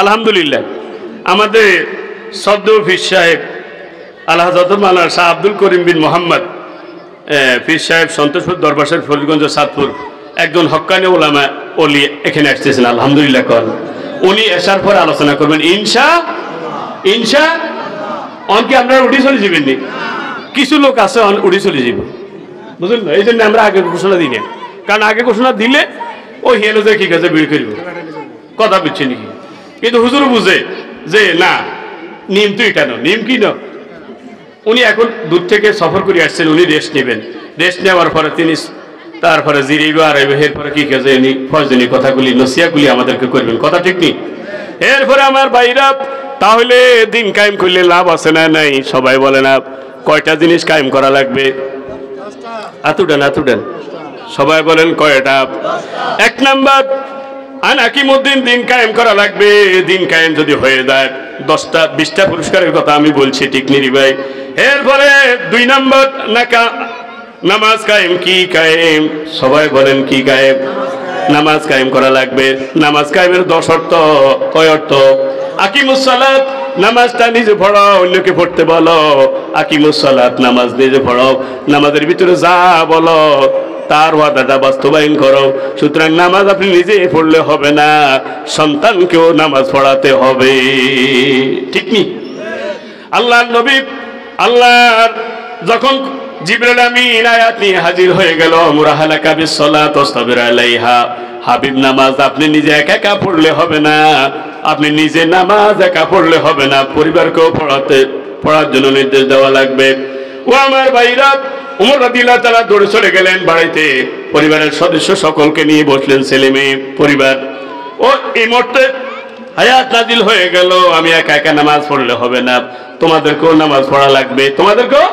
আলহামদুলিল্লাহ আমাদের সদ্য ফির সাহেব আল্লাহ মাওলানা শাহ আব্দুল করিম বিন মোহাম্মদ ফির সাহেব সন্তোষপুর দরবারের ফরিদগঞ্জ সাদপুর একজন হক্কানি ওলামা ওলি এখানে আসতেছেন। আলহামদুলিল্লাহ কর। উনি আসার পর আলোচনা করবেন ইনশা অনকে আপনারা উঠে চলে যাবেন নি? কিছু লোক আছে উঠে চলে যাব, বুঝলেন না? এই জন্য আমরা আগে ঘোষণা দিই না। কারণ আগে ঘোষণা দিলে ও হেলো যে কি কাছে বের করব, কথা বুঝছে নাকি? কিন্তু হুজুর বুঝে যে না, নিয়ম তো এটা নয়। নিয়ম কি না? উনি এখন দূর থেকে সফর করে আসছেন, উনি রেস্ট নেবেন। রেস্ট নেওয়ার পরে তিনি তারপরে জিরিবে আর এরপরে কি কাজে উনি ফজনী কথাগুলি নসিয়াগুলি আমাদেরকে করবেন, কথা ঠিক নেই? এরপরে আমার ভাইরা, তাহলে দিন কায়েম করলে লাভ আছে না নাই? সবাই বলে না। কয়টা জিনিস কায়েম করা লাগবে? আতুডান সবাই বলেন কয়টা? 1 নাম্বার আনাকিমুদ্দিন দিন কায়েম করা লাগবে। দিন কায়েম যদি হয়ে যায় 10টা 20টা পুরস্কারের কথা আমি বলছি, ঠিক নিরি ভাই। এরপরে 2 নাম্বার নামাজ কায়েম। কি কায়েম? সবাই বলেন কি কায়েম? নামাজ কায়েম করা লাগবে। নামাজ কায়েমের 10 অর্থ। কয় অর্থ? আকিমুস সালাত, নামাজটা নিজে পড়ো, অন্যকে পড়তে বলো। আকিমুস সালাত, নামাজ নিজে পড়ো, নামাজের ভিতরে যা বলো তার ওয়াদাটা বাস্তবায়ন করো। সুতরাং নামাজ আপনি নিজে পড়লে হবে না, সন্তানকেও নামাজ পড়াতে হবে, ঠিক নি? আল্লাহর নবী, আল্লাহর যখন জিবরাইল আমিন আয়াত নিয়ে হাজির হয়ে গেল, মুরাহালাকা বিসসালাত ওয়াসতাবির আলাইহা, হাবিব নামাজ আপনি নিজে একা একা পড়লে হবে না, আপনি নিজে নামাজ একা পড়লে হবে না, পরিবারকেও পড়ার জন্য নির্দেশ দেওয়া লাগবে। ও আমার ভাইরা, উমর রাদিয়াল্লাহু তাআলা দৌড়ে চলে গেলেন বাড়িতে, পরিবারের সদস্য সকলকে নিয়ে বসলেন, ছেলে মেয়ে পরিবার। ও এই মুহূর্তে আয়াত নাজিল হয়ে গেল, আমি একা একা নামাজ পড়লে হবে না, তোমাদেরকেও নামাজ পড়া লাগবে, তোমাদেরকেও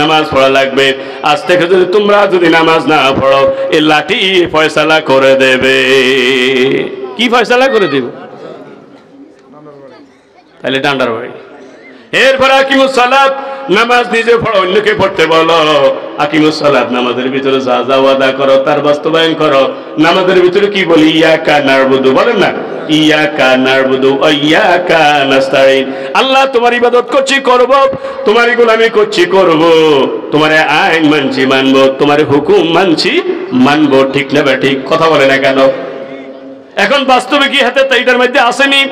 নামাজ পড়া লাগবে। আজ থেকে তোমরা যদি নামাজ না পড়ো, এই লাঠি ফয়সালা করে দেবে। কি ফয়সালা করে দেবে? তাহলে ডান্ডার বাড়ি। এরপরে আকিমুস সালাত, নামাজ নিজে পড়ো, অন্যকে পড়তে বলো। আকিমুস সালাত, নামাজের ভিতরে যা যা ওয়াদা করো তার বাস্তবায়ন করো। নামাজের ভিতরে কি বলি? ইয়াকা নারবুদু, বলেন না? ইয়াকা নারবুদু ওয়া ইয়াকা নাস্তাইন। আল্লাহ তোমার ইবাদত করছি করব, তোমারই গোলামি করছি করব, তোমার আইন মানছি মানব, তোমার হুকুম মানছি মানব, ঠিক না বা ঠিক? কথা বলে না কেন? এখন বাস্তবে কি হাতে এইটার মধ্যে আসেনি?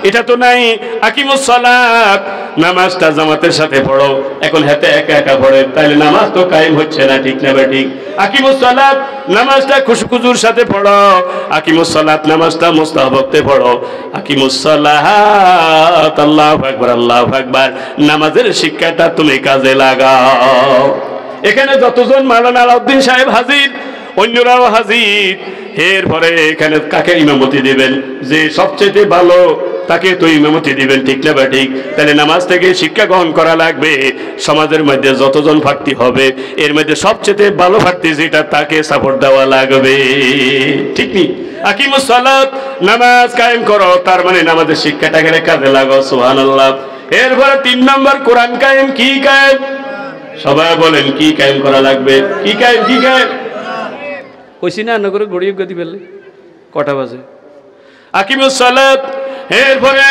এটা তো নাই। আকিমুস সালাত, নামাজটা জামাতের সাথে পড়ো, এখন হাতে একা একা পড়ে, তাহলে নামাজ তো কায়েম হচ্ছে না, ঠিক না বা ঠিক? আকিমুস সালাত, নামাজটা খুশখুজুর সাথে পড়ো। আকিমুস সালাত, নামাজটা মুস্তাহাবতে পড়ো। আকিমুস সালাত, আল্লাহু আকবার আল্লাহু আকবার, নামাজের শিক্ষাটা তুমি কাজে লাগাও। এখানে যতজন মাওলানা আলাউদ্দিন সাহেব হাজির, অন্যরাও হাজির। এরপরে এখানে কাকে ইমামতি দিবেন? যে সবচেয়ে ভালো তাকে তো ইমামতি দিবেন, ঠিক না বা ঠিক? তাহলে নামাজ থেকে শিক্ষা গ্রহণ করা লাগবে। সমাজের মধ্যে যতজন প্রার্থী হবে, এর মধ্যে সবচেয়ে ভালো প্রার্থী যেটা, তাকে সাপোর্ট দেওয়া লাগবে, ঠিক নি? আকিমুস সালাত, নামাজ কায়েম করো, তার মানে নামাজের শিক্ষাটাকে কাজে লাগাও। সুবহানাল্লাহ। এরপরে 3 নম্বর কোরআন কায়েম। কি কায়েম? সবাই বলেন কি কায়েম করা লাগবে? কি কায়েম? কি কায়েম? কইছি না না করে গড়িয়ে গতি ফেললে কটা বাজে? আকিমুস সালাত, এরপরে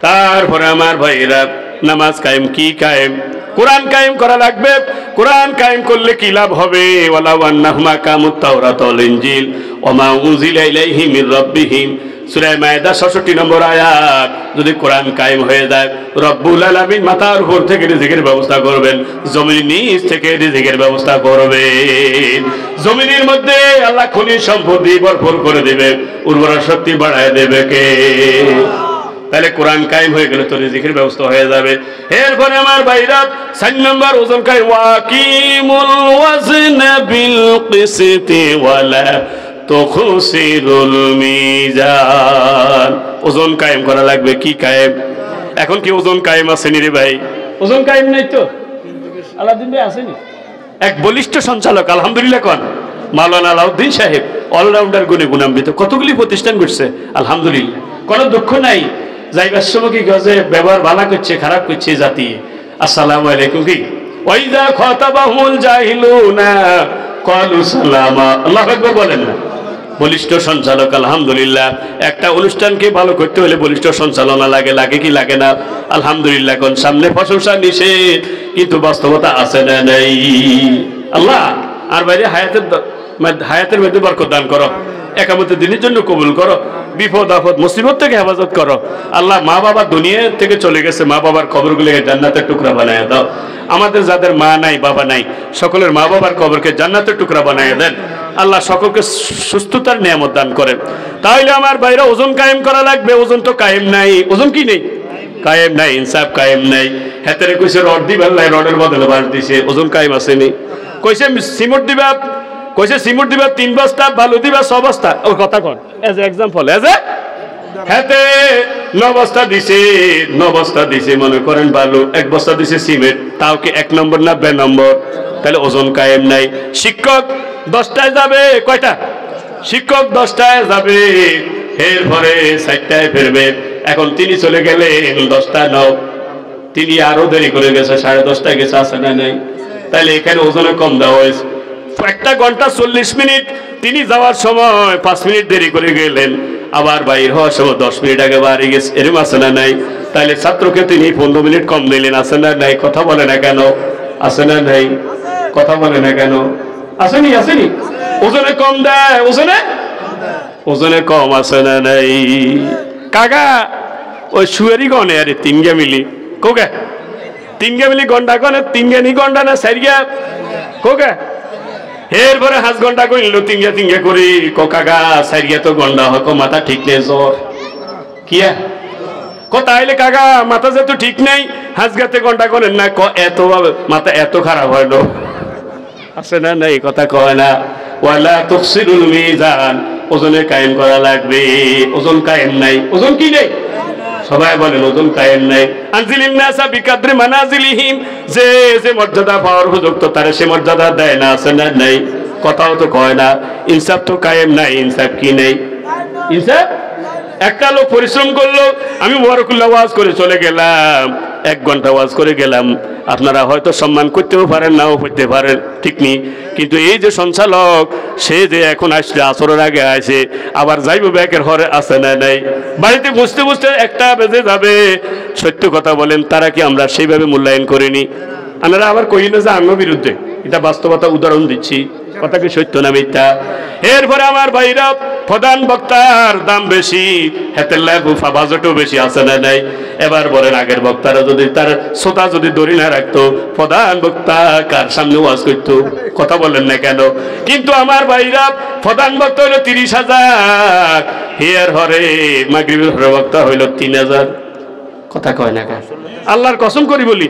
তারপরে আমার ভাইরা নামাজ কায়েম। কি কায়েম? কোরআন কায়েম করা লাগবে। কোরআন কায়েম করলে কি লাভ হবে? ওয়ালাউ আন্নাহুমা কামুত তাওরাত ওয়াল ইনজিল ওয়া মা উনজিলা ইলাইহিম মির রাব্বিহিম, সূরা মায়েদা 66 নম্বর আয়াত। যদি কোরআন কায়েম হয়ে যায়, রব্বুল আলামিন মাথার উপর থেকে রিজিকের ব্যবস্থা করবেন, জমিনের নিচ থেকে রিজিকের ব্যবস্থা করবেন। জমিনের মধ্যে আল্লাহ খনিজ সম্পদ দিয়ে ভরপুর করে দেবে, উর্বরা শক্তি বাড়ায় দেবে কে? তাহলে কোরআন কায়েম হয়ে গেলে তো রিজিকের ব্যবস্থা হয়ে যাবে। এরপরে আমার ভাইরা 4 নম্বর ওজন কায়েম। ওয়াকিমুল ওয়াজনা বিল কিসতি ওয়ালা তুখসিরুল মিজান। ওজন কায়েম করা লাগবে। কি কায়েম? এখন কি ওজন কায়েম আছে নি রে ভাই? ওজন কায়েম নাই তো? আলাউদ্দিন ভাই আসেনি? এক বলিষ্ঠ সঞ্চালক, আলহামদুলিল্লাহ কোন মাওলানা আলাউদ্দিন সাহেব, অলরাউন্ডার গুণে গুণান্বিত, কতগুলি প্রতিষ্ঠান করছে, আলহামদুলিল্লাহ, কোনো দুঃখ নাই। যাইবার সময় কি গজে ব্যবহার ভালো করছে, খারাপ করছে জাতি। আসসালামু আলাইকুম। কি ওয়াইদা খাতাবাহুল জাহিলুনা ক্বালু সালামা, আল্লাহু আকবার বলেন না? বলিষ্ঠ সঞ্চালক, আলহামদুলিল্লাহ। একটা অনুষ্ঠানকে ভালো করতে হলে বলিষ্ঠ সঞ্চালনা লাগে, লাগে কি লাগে না? আলহামদুলিল্লাহ। কোন সামনে প্রশংসা নিষেধ, কিন্তু বাস্তবতা আছে না নাই? আল্লাহ আর বাইরে হায়াতের মধ্যে বরকত দান করো, একামতের দিনের জন্য কবুল করো, বিপদ আপদ মুসিবত থেকে হেফাজত করো। আল্লাহ মা বাবা দুনিয়া থেকে চলে গেছে, মা বাবার কবরগুলোকে জান্নাতের টুকরা বানায় দাও। আমাদের যাদের মা নাই বাবা নাই, সকলের মা বাবার কবরকে জান্নাতের টুকরা বানায় দেন। আল্লাহ সকলকে সুস্থতার নিয়ামত দান করেন। তাহলে আমার বাইরে ওজন কায়েম করা লাগবে। ওজন তো কায়েম নাই। ওজন কি নেই? কায়েম নাই, ইনসাফ কায়েম নাই। হেতেরে কইছে রড দিবার নাই, রডের বদলে বাঁশ দিছে, ওজন কায়েম আসেনি। কইছে সিমেন্ট দিবা, কইছে সিমেন্ট দিবা 3 বস্তা, বালু দিবা 6 বস্তা। ওর কথা কোন as a example, as a হেতে 9 বস্তা দিছে, 9 বস্তা দিছে মনে করেন বালু, 1 বস্তা দিছে সিমেন্ট, তাও কি 1 নম্বর না 2 নম্বর? তাহলে ওজন কায়েম নাই। শিক্ষক 10টায় যাবে, কয়টা শিক্ষক 10টায় যাবে, এরপরে 4টায় ফিরবে। এখন তিনি চলে গেলেন 10টা 9, তিনি আরো দেরি করে গেছে, 10:30টায় গেছে, আসে না নাই? তাহলে এখানে ওজনে কম দেওয়া হয়েছে। 1 ঘন্টা 40 মিনিট তিনি যাওয়ার সময় 5 মিনিট দেরি করে গেলেন, আবার বাইর হওয়ার সময় 10 মিনিট আগে বাড়ি গেছে, এরকম আছে না নাই? তাহলে ছাত্রকে তিনি 15 মিনিট কম দিলেন, আছে না নাই? কথা বলে না কেন? আছে না নাই? কথা বলে না কেন? আসেনি আসেনি? ওজনে কম দেয়, ওজনে কম, আছে না নাই? কাকা ওই সুয়েরি গনে আরে 3 মিলি কোকে 3 মিলি ঘন্টা কনে 3 ঘন্টা না 4 কোকে এরপরে 5 ঘন্টা কইল 3 করি কাকা 4 তো ঘন্টা হক মাথা ঠিক নেই, জ্বর কিয়া তাইলে কাকা মাথা যেহেতু ঠিক নেই 5 ঘন্টা করেন না, এত মাথা এত খারাপ হইলো, আছে না নাই? কথা কয় না? ওয়ালা তুফসিরুল মিজান, ওজনে কায়েম করা লাগবে। ওজন কায়েম নাই, ওজন কি নেই? সবাই বলেন ওজন কায়েম নাই। আনজিলিন নাসা বিকাদ্রি মানাজিলিহিম, যে যে মর্যাদা পাওয়ার উপযুক্ত তারে সে মর্যাদা দেয় না, আছে না নাই? কথাও তো কয় না। ইনসাফ তো কায়েম নাই। ইনসাফ কি নেই? ইনসাফ একটা লোক পরিশ্রম করলো, আমি মুবারকুল্লাহ ওয়াজ করে চলে গেলাম, 1 ঘন্টা ওয়াজ করে গেলাম, আপনারা হয়তো সম্মান করতেও পারেন, নাও করতে পারেন, ঠিক নেই। কিন্তু এই যে সঞ্চালক, সে যে এখন আসছে, আসরের আগে আসে, আবার যাইব ব্যাকের ঘরে, আছে না নাই? বাড়িতে বুঝতে বুঝতে 1টা বেজে যাবে। সত্য কথা বলেন, তারা কি আমরা সেইভাবে মূল্যায়ন করিনি? আপনারা আবার কই না যে আমার বিরুদ্ধে, এটা বাস্তবতা উদাহরণ দিচ্ছি, কথা কি সত্য না মিথ্যা? এরপরে আমার ভাইরা, প্রধান বক্তার দাম বেশি, হেতের লাফা বাজেটও বেশি, আছে না নাই? এবার বলেন আগের বক্তারা যদি তার শ্রোতা যদি দড়ি না রাখতো, প্রধান বক্তা কার সামনে ওয়াজ করতো? কথা বলেন না কেন? কিন্তু আমার ভাইরা, প্রধান বক্তা হইল 30,000, হেয়ার হরে মাগরিবের হরে বক্তা হইল 3,000। কথা কয় না কেন? আল্লাহর কসম করি বলি,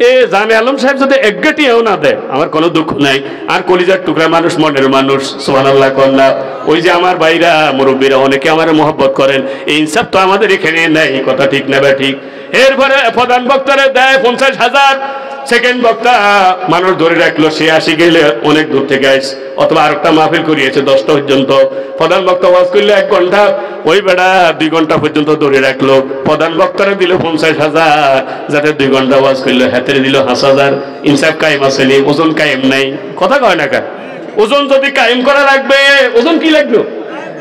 এ জানে আলম সাহেব যদি 1 গেটিও না দেয়, আমার কোনো দুঃখ নাই। আর কলিজার টুকরা মানুষ, মনের মানুষ, সুবহানাল্লাহ কন্যা। ওই যে আমার ভাইরা মুরব্বীরা অনেকে আমার মহব্বত করেন, এই ইনসাফ তো আমাদের এখানে নাই, কথা ঠিক না? ঠিক। এরপরে প্রধান বক্তারে দেয় 50,000, সেকেন্ড বক্তা মানুষ ধরে রাখলো, সে আসি গেলে অনেক দূর থেকে আস, অথবা আরেকটা মাহফিল করিয়েছে 10টা পর্যন্ত, প্রধান বক্তা ওয়াজ করলে 1 ঘন্টা, ওই বেড়া 2 ঘন্টা পর্যন্ত ধরে রাখলো, প্রধান বক্তারে দিল 50,000, যাতে 2 ঘন্টা ওয়াজ করলো, হাতে দিল 5,000। ইনসাফ কায়েম আসেনি, ওজন কায়েম নাই। কথা কয় না কেন? ওজন যদি কায়েম করা লাগবে, ওজন কি লাগবে?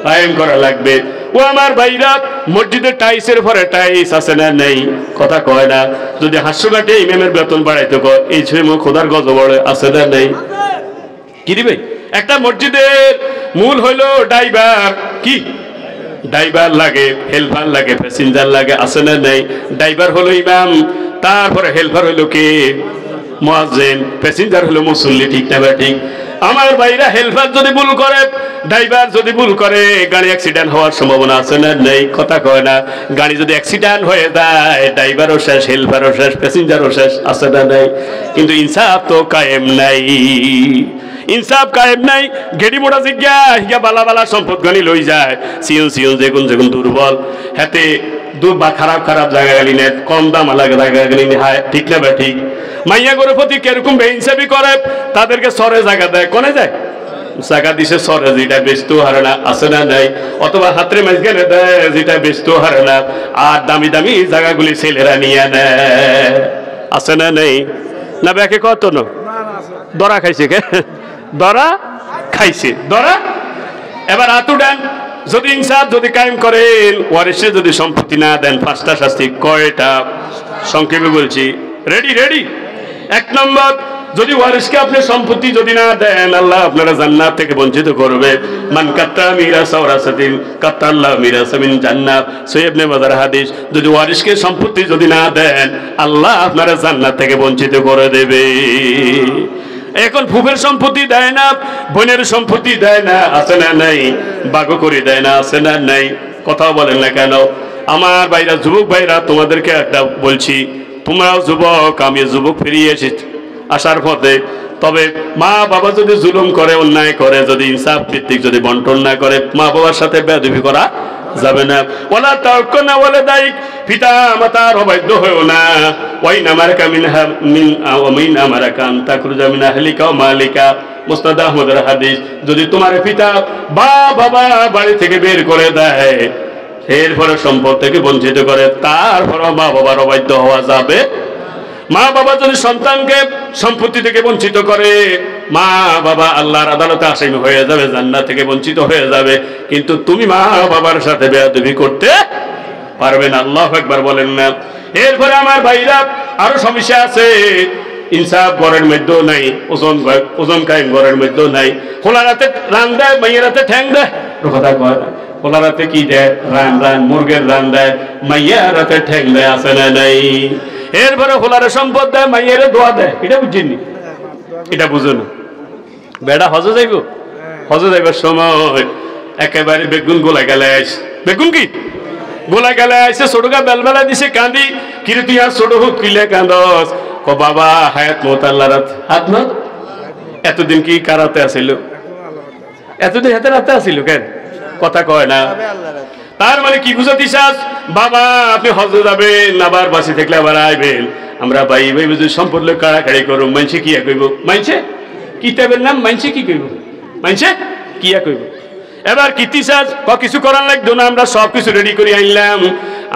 কায়েম করা লাগবে। ও আমার ভাইরা, মসজিদের টাইসের পরে টাইস, আছে না নাই? কথা কয় না? যদি 500 ইমামের বেতন বাড়াইতে কয়, এই ছয় খোদার গজবড়ে, আছে না নাই? কি দিবে? একটা মসজিদের মূল হইলো ড্রাইভার, কি ড্রাইভার লাগে, হেল্পার লাগে, প্যাসেঞ্জার লাগে, আছে না নাই? ড্রাইভার হলো ইমাম, তারপরে হেল্পার হইলো কে? মুয়াজ্জিন, প্যাসেঞ্জার হলো মুসল্লি, ঠিক না? ঠিক। আমার ভাইরা, হেল্পার যদি ভুল করে, ড্রাইভার যদি ভুল করে, গাড়ি অ্যাক্সিডেন্ট হওয়ার সম্ভাবনা আছে না নেই? কথা কয় না? গাড়ি যদি অ্যাক্সিডেন্ট হয়ে যায়, ড্রাইভারও শেষ, হেল্পারও শেষ, প্যাসেঞ্জারও শেষ, আছে না নাই? কিন্তু ইনসাফ তো কায়েম নাই। ইনসাফ কায়েম নাই। গেড়ি মোড়া জিজ্ঞা হিয়া বালা বালা সম্পদ গানি লই যায়, সিয়ন সিয়ন যেগুন যেগুন দুর্বল, হাতে বা খারাপ খারাপ জায়গা গেলি নেট, কম দাম লাগে জায়গা গেলি নেহায়, ঠিক না? ঠিক। মাইয়া গরুর প্রতি কিরকম বেইনসাফি করে, তাদেরকে সরে জায়গা দেয়, কোনে যায়? জায়গা দিছে সরে, যেটা বেচতেও হারে না, আছে না নাই? অথবা হাতরে মাছ গেলে দেয়, যেটা বেচতেও হারে না। আর দামি দামি জায়গাগুলি ছেলেরা নিয়ে নেয়, আছে না নেই? না ব্যাকে কত না দরা খাইছে, কে দরা খাইছে? দরা। এবার হাতু দেন, যদি ইনসাফ যদি কায়েম করেন, ওয়ারিসে যদি সম্পত্তি না দেন, 5টা শাস্তি। কয়টা? সংক্ষেপে বলছি, রেডি রেডি। 1 নম্বর, যদি ওয়ারিসকে আপনি সম্পত্তি যদি না দেন, আল্লাহ আপনারা জান্নাত থেকে বঞ্চিত করবে। মান কাত্তা মিরাসা ওয়ারাসাতিন কাত্তা আল্লাহ মিরাসা মিন জান্নাত, সহিহ ইবনে মাজাহ হাদিস। যদি ওয়ারিসকে সম্পত্তি যদি না দেন, আল্লাহ আপনারা জান্নাত থেকে বঞ্চিত করে দেবে। এখন ফুফের সম্পত্তি দেয় না, বোনের সম্পত্তি দেয় না, আছে না নাই? বাগো করে দেয় না, আছে না নাই? কথা বলেন না কেন? আমার ভাইরা, যুবক ভাইরা, তোমাদেরকে একটা বলছি, তোমরাও যুবক, আমি যুবক, ফিরিয়ে এসেছি আসার পথে। তবে মা বাবা যদি জুলুম করে, অন্যায় করে, যদি ইনসাফ ভিত্তিক যদি বন্টন না করে, মা বাবার সাথে বেয়াদবি করা যাবে না। ওয়ালা তাকুনা ওয়ালাদাইক, পিতা মাতার অবাধ্য হয়েও না। ওয়াইন আমারকা মিনহা মিন আও মিন আমারকা আন তাখরুজা মিন আহলিকা ওয়া মালিকা, মুসনাদ আহমদের হাদিস। যদি তোমার পিতা বা বাবা বাড়ি থেকে বের করে দেয়, এরপরে সম্পদ থেকে বঞ্চিত করে, তারপরে মা বাবার অবাধ্য হওয়া যাবে। মা বাবা যদি সন্তানকে সম্পত্তি থেকে বঞ্চিত করে, মা বাবা আল্লাহর আদালতে আসামি হয়ে যাবে, জান্নাত থেকে বঞ্চিত হয়ে যাবে। কিন্তু তুমি মা বাবার সাথে বেয়াদবি করতে পারবে না। আল্লাহু আকবার বলেন না। এরপরে আমার ভাইরা আরো সমস্যা আছে। ইনসাফ ঘরের মধ্যেও নাই, ওজন কায়েম ঘরের মধ্যেও নাই। খোলা রাতে রান দেয়, মাইয়ের রাতে ঠ্যাং দেয়। কথা কয় না, খোলা রাতে কি দেয়? রান মুরগের রান দেয়, মাইয়া রাতে ঠ্যাং দেয়, আছে না নাই? এরপরে খোলারে সম্পদ দেয়, মাইয়ের দোয়া দেয়। এটা বুঝছেননি? এটা বুঝো না। বেড়া হজে যাইব, হজে যাইবার সময় একেবারে বেগুন গোলা গেলে আইস, বেগুন কি গোলা গেলে আইসে, ছোটকা বেলবেলা দিছে, কান্দি। কিরে তুই আর ছোট হুত কিলে কান্দস? ক বাবা হায়াত মত আল্লাহ রাত হাত মত। এতদিন কি কারাতে আসিল? এতদিন হাতে রাতে আসিল কেন? কথা কয় না। তার মানে কি বুঝাতে চাস? বাবা আপনি হজে যাবেন, আবার বাসি থাকলে আবার আইবেন। আমরা ভাই ভাই বুঝি সম্পদ লোক কাড়াকাড়ি করব, মানছে কিয়া কইব? মানছে কিতাবের নাম, মানছে কি কইব? মানছে কিয়া কইব? এবার কীর্তি চাস কিছু করার লাগতো না, আমরা সব কিছু রেডি করে আনলাম,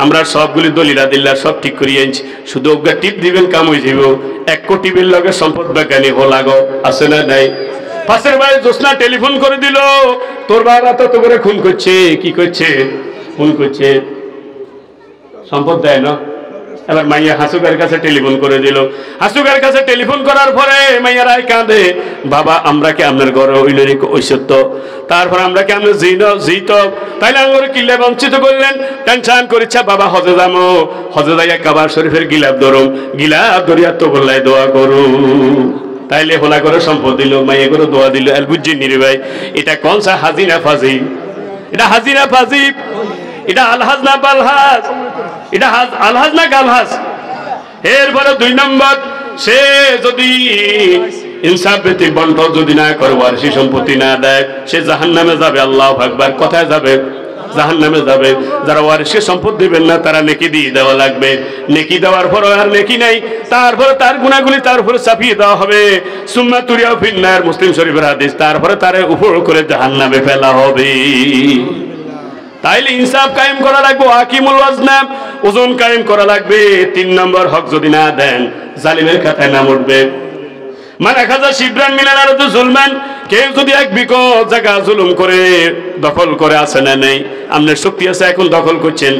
আমরা সবগুলি দলিলা দিল্লা সব ঠিক করে আনছি, শুধু ওগা টিপ দিবেন, কাম হয়ে যাব। 1 কোটি বিল লগে সম্পদ বাগানি হলাগো, আছে না নাই? পাশের বাড়ি জোসনা টেলিফোন করে দিল, তোর বাবা তো করে খুন করছে। কি করছে? খুন করছে, সম্পদ দেয় না। এবার মাইয়া হাসুকার কাছে টেলিফোন করে দিল। হাসুকার কাছে টেলিফোন করার পরে মাইয়ারাই কাঁদে, বাবা আমরা কি আপনার ঘরে ওইলি ঐশ্বত্য, তারপর আমরা কি আপনার জিত, তাইলে আমরা কিল্লে বঞ্চিত করলেন। টেনশন করিচ্ছা বাবা হজে যাবো, হজে যাইয়া কাবার শরীফের গিলাপ ধরুম, গিলাপ ধরিয়া তো বললাই দোয়া করু। তাইলে হোলা করে সম্পদ দিল, মাইয়া করে দোয়া দিল। এল বুঝছি নিরে ভাই, এটা কনসা হাজিনা ফাজি? এটা হাজিনা ফাজি? এটা আলহাজ না বালহাজ? এটা আলহাজ না গালহাজ? এরপরে 2 নম্বর, সে যদি ইনসাফ ভিত্তিক বন্টন যদি না করে, ওয়ারিসি সম্পত্তি না দেয়, সে জাহান্নামে যাবে। আল্লাহু আকবার। কোথায় যাবে? জাহান্নামে যাবে। যারা ওয়ারিসকে সম্পদ দিবেন না, তারা নেকি দিয়ে দেওয়া লাগবে। নেকি দেওয়ার পর আর নেকি নাই, তারপরে তার গুনাহগুলি তার উপরে চাপিয়ে দেওয়া হবে। সুম্মা তুরিয়া ফিন্নার, মুসলিম শরীফের হাদিস। তারপরে তারে উপর করে জাহান্নামে ফেলা হবে। তাইলে ইনসাফ কায়েম করা লাগবে, হাকিমুল ওয়াজনা, ওজন কায়েম করা লাগবে। 3 নম্বর, হক যদি না দেন, জালিমের খাতায় নাম উঠবে। মানে 1000 শিবরান মিনার আর জুলমান, কেউ যদি 1 বিঘা জায়গা জুলুম করে দখল করে, আছে না নেই? আপনার শক্তি আছে, এখন দখল করছেন,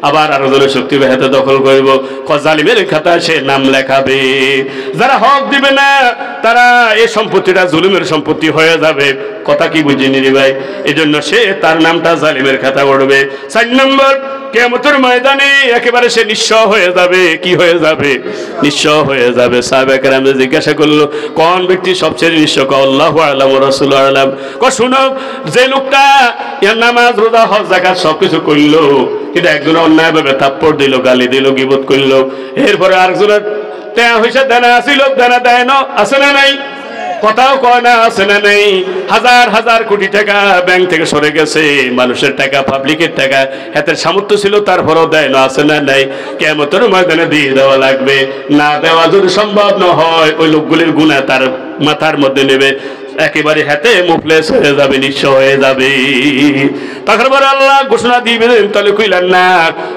আবার আরো জনের শক্তি হাতে দখল করব, জালিমের খাতায় সে নাম লেখাবে। যারা হক দিবে না, তারা এই সম্পত্তিটা জুলুমের সম্পত্তি হয়ে যাবে। কথা কি বুঝিনি রে ভাই? এই জন্য সে তার নামটা জালিমের খাতা উঠবে। 4 নম্বর, কিয়ামতের ময়দানে একেবারে সে নিঃস্ব হয়ে যাবে। কি হয়ে যাবে? নিঃস্ব হয়ে যাবে। সাহাবায়ে কেরাম জিজ্ঞাসা করলো, কোন ব্যক্তি সবচেয়ে নিঃস্ব? আল্লাহু আ'লাম ওয়া রাসূলুহু আ'লাম। শুনো, যে লোকটা নামাজ রোজা হজ যাকাত সবকিছু করলো, কিন্তু একজন অন্যায়ভাবে থাপ্পড় দিল, গালি দিল, গীবত করলো, এরপরে আরেকজনের টেয়া হইছে, দেনা আসিল, দেনা দেয় না, আছে না নাই? কথাও কয় না, আছে না নেই? 1000 কোটি টাকা ব্যাংক থেকে সরে গেছে, মানুষের টাকা, পাবলিকের টাকা, হাতের সামর্থ্য ছিল, তারপরও দেয় না, আছে না নাই? কিয়ামতের ময়দানে দিয়ে দেওয়া লাগবে। না দেওয়া যদি সম্ভব না হয়, ওই লোকগুলির গুনাহ তার মাথার মধ্যে নেবে, একেবারে হাতে মুফলেস হয়ে যাবে, নিঃস্ব হয়ে যাবে। তখন আল্লাহ ঘোষণা দিবেন, তাহলে কইলেন না,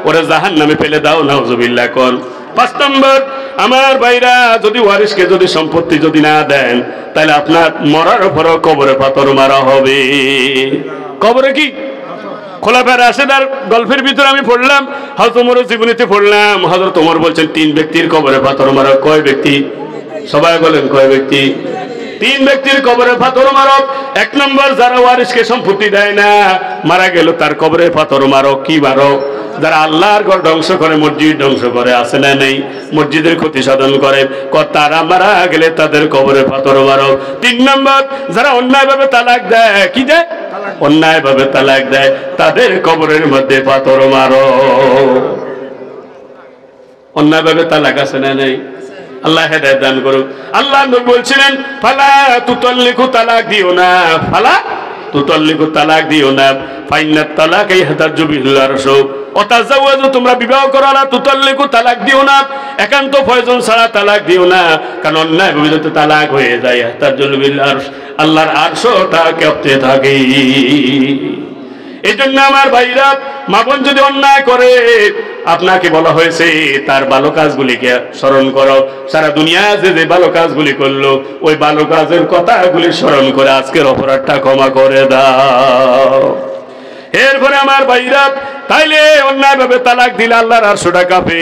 ওরা জাহান্নামে ফেলে দাও, নাউজুবিল্লাহ কোন। 5 নম্বর, আমার ভাইরা, যদি ওয়ারিসকে যদি সম্পত্তি যদি না দেন, তাহলে আপনার মরার পরও কবরে পাথর মারা হবে। কবরে কি? খোলাফায়ে রাশেদার গল্পের ভিতরে আমি পড়লাম, হযরত ওমরের জীবনীতে পড়লাম, হযরত ওমর বলছেন 3 ব্যক্তির কবরে পাথর মারা। কয় ব্যক্তি? সবাই বলেন কয় ব্যক্তি? 3 ব্যক্তির কবরে পাথর মারো। 1 নম্বর, যারা ওয়ারিসকে সম্পত্তি দেয় না, মারা গেল, তার কবরে পাথর মারো। কি মারো? যারা আল্লাহর ঘর ধ্বংস করে, মসজিদ ধ্বংস করে, আছে না নেই? মসজিদের ক্ষতি সাধন করে, তারা মারা গেলে তাদের কবরে পাথর মারো। 3 নম্বর, যারা অন্যায়ভাবে তালাক দেয়, কি দেয়? অন্যায়ভাবে তালাক দেয়, তাদের কবরের মধ্যে পাথর মারো। অন্যায়ভাবে তালাক আছে না নেই? আল্লাহ হেদায়েত দান করুক। আল্লাহ নবী বলছিলেন, ফালা তুতাল্লিকু, তালাক দিও না, ফালা তুতাল্লিকু তালাক দিও না, ফাইন্নাত তালাক ইয়াহতাজু বিহিল আরশু, ওয়াতাজাওয়াজু তোমরা বিবাহ করো না, তুতাল্লিকু তালাক দিও না, একান্ত প্রয়োজন ছাড়া তালাক দিও না, কারণ অন্যায় ভাবে যদি তালাক হয়ে যায় ইয়াহতাজু বিহিল আরশ, আল্লাহর আরশটা কাঁপতে থাকে। এই জন্য আমার ভাইরা, মা বোন যদি অন্যায় করে, আপনাকে বলা হয়েছে তার ভালো কাজগুলিকে স্মরণ করো, সারা দুনিয়া যে ভালো কাজগুলি করলো ওই ভালো কাজের কথাগুলি স্মরণ করে আজকের অপরাধটা ক্ষমা করে দাও। এরপরে আমার ভাইরা, তাইলে অন্যায় ভাবে তালাক দিলে আল্লাহর আরশটা কাঁপে।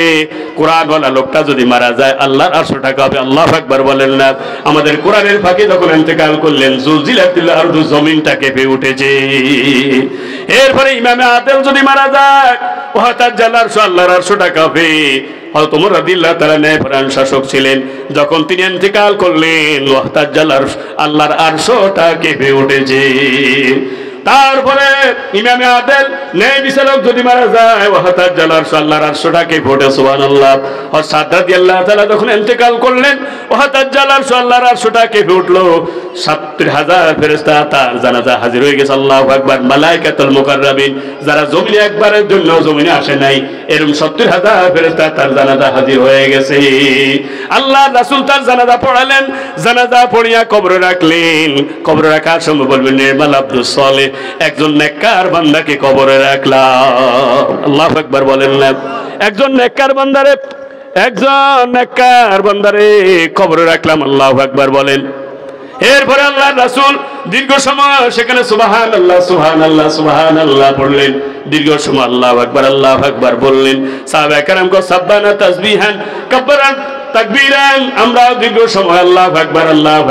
কোরআন বলা লোকটা যদি মারা যায় আল্লাহর আরশটা কাঁপে। আল্লাহু আকবার বলেন না? আমাদের কোরআনের ফাঁকে যখন ইন্তেকাল করলেন, জুলজিলাতিল আরদু, জমিনটা কেঁপে উঠেছে। এরপরে ইমামে আদেল যদি মারা যায়, ওয়াতাজ্জাল আরশু, আল্লাহর আরশটা কাঁপে। হযরত ওমর রাদিয়াল্লাহু তাআলা ন্যায়পরায়ণ শাসক ছিলেন, যখন তিনি ইন্তেকাল করলেন, ওয়াতাজ্জাল আরশ, আল্লাহর আরশটা কেঁপে উঠেছে। তারপরে ইমামে আদেল ন্যায় বিচারক যদি মারা যায়, ওয়াতাজ্জাল আরশু, আল্লাহর আরশটা কেঁপে ওঠে। সুবহানাল্লাহ। হযরত সাদ রাদিয়াল্লাহু তাআলা যখন ইন্তেকাল করলেন, ওয়াতাজ্জাল আরশু, আল্লাহর আরশটা কেঁপে উঠলো। ৭০,০০০ ফেরেশতা তার জানাজা হাজির হয়ে গেছে। আল্লাহু আকবার। মালায়েকাতুল মুকাররাবিন, যারা জমিনে একবারের জন্য জমিনে আসে নাই, এরকম ৭০,০০০ ফেরেশতা তার জানাজা হাজির হয়ে গেছে। আল্লাহর রাসূল তার জানাজা পড়ালেন, জানাজা পড়িয়া কবরে রাখলেন। কবরে রাখার সময় বলবেন, নির্মাল আব্দুস সালেহ, একজন নেককার বান্দাকে কবরে রাখলাম। আল্লাহু আকবার বলেন না? একজন নেককার বান্দারে, একজন নেককার বান্দারে কবরে রাখলাম। আল্লাহু আকবার বলেন। এরপরে আল্লাহর রাসূল দীর্ঘ সময় সেখানে সুবহানাল্লাহ সুবহানাল্লাহ সুবহানাল্লাহ পড়লেন। দীর্ঘ সময় আল্লাহু আকবার আল্লাহু আকবার বললেন। সাহাবায়ে কেরাম কো সাব্বানা তাসবিহান কাব্বারান তাকবীরান, আমরা দীর্ঘ সময় আল্লাহু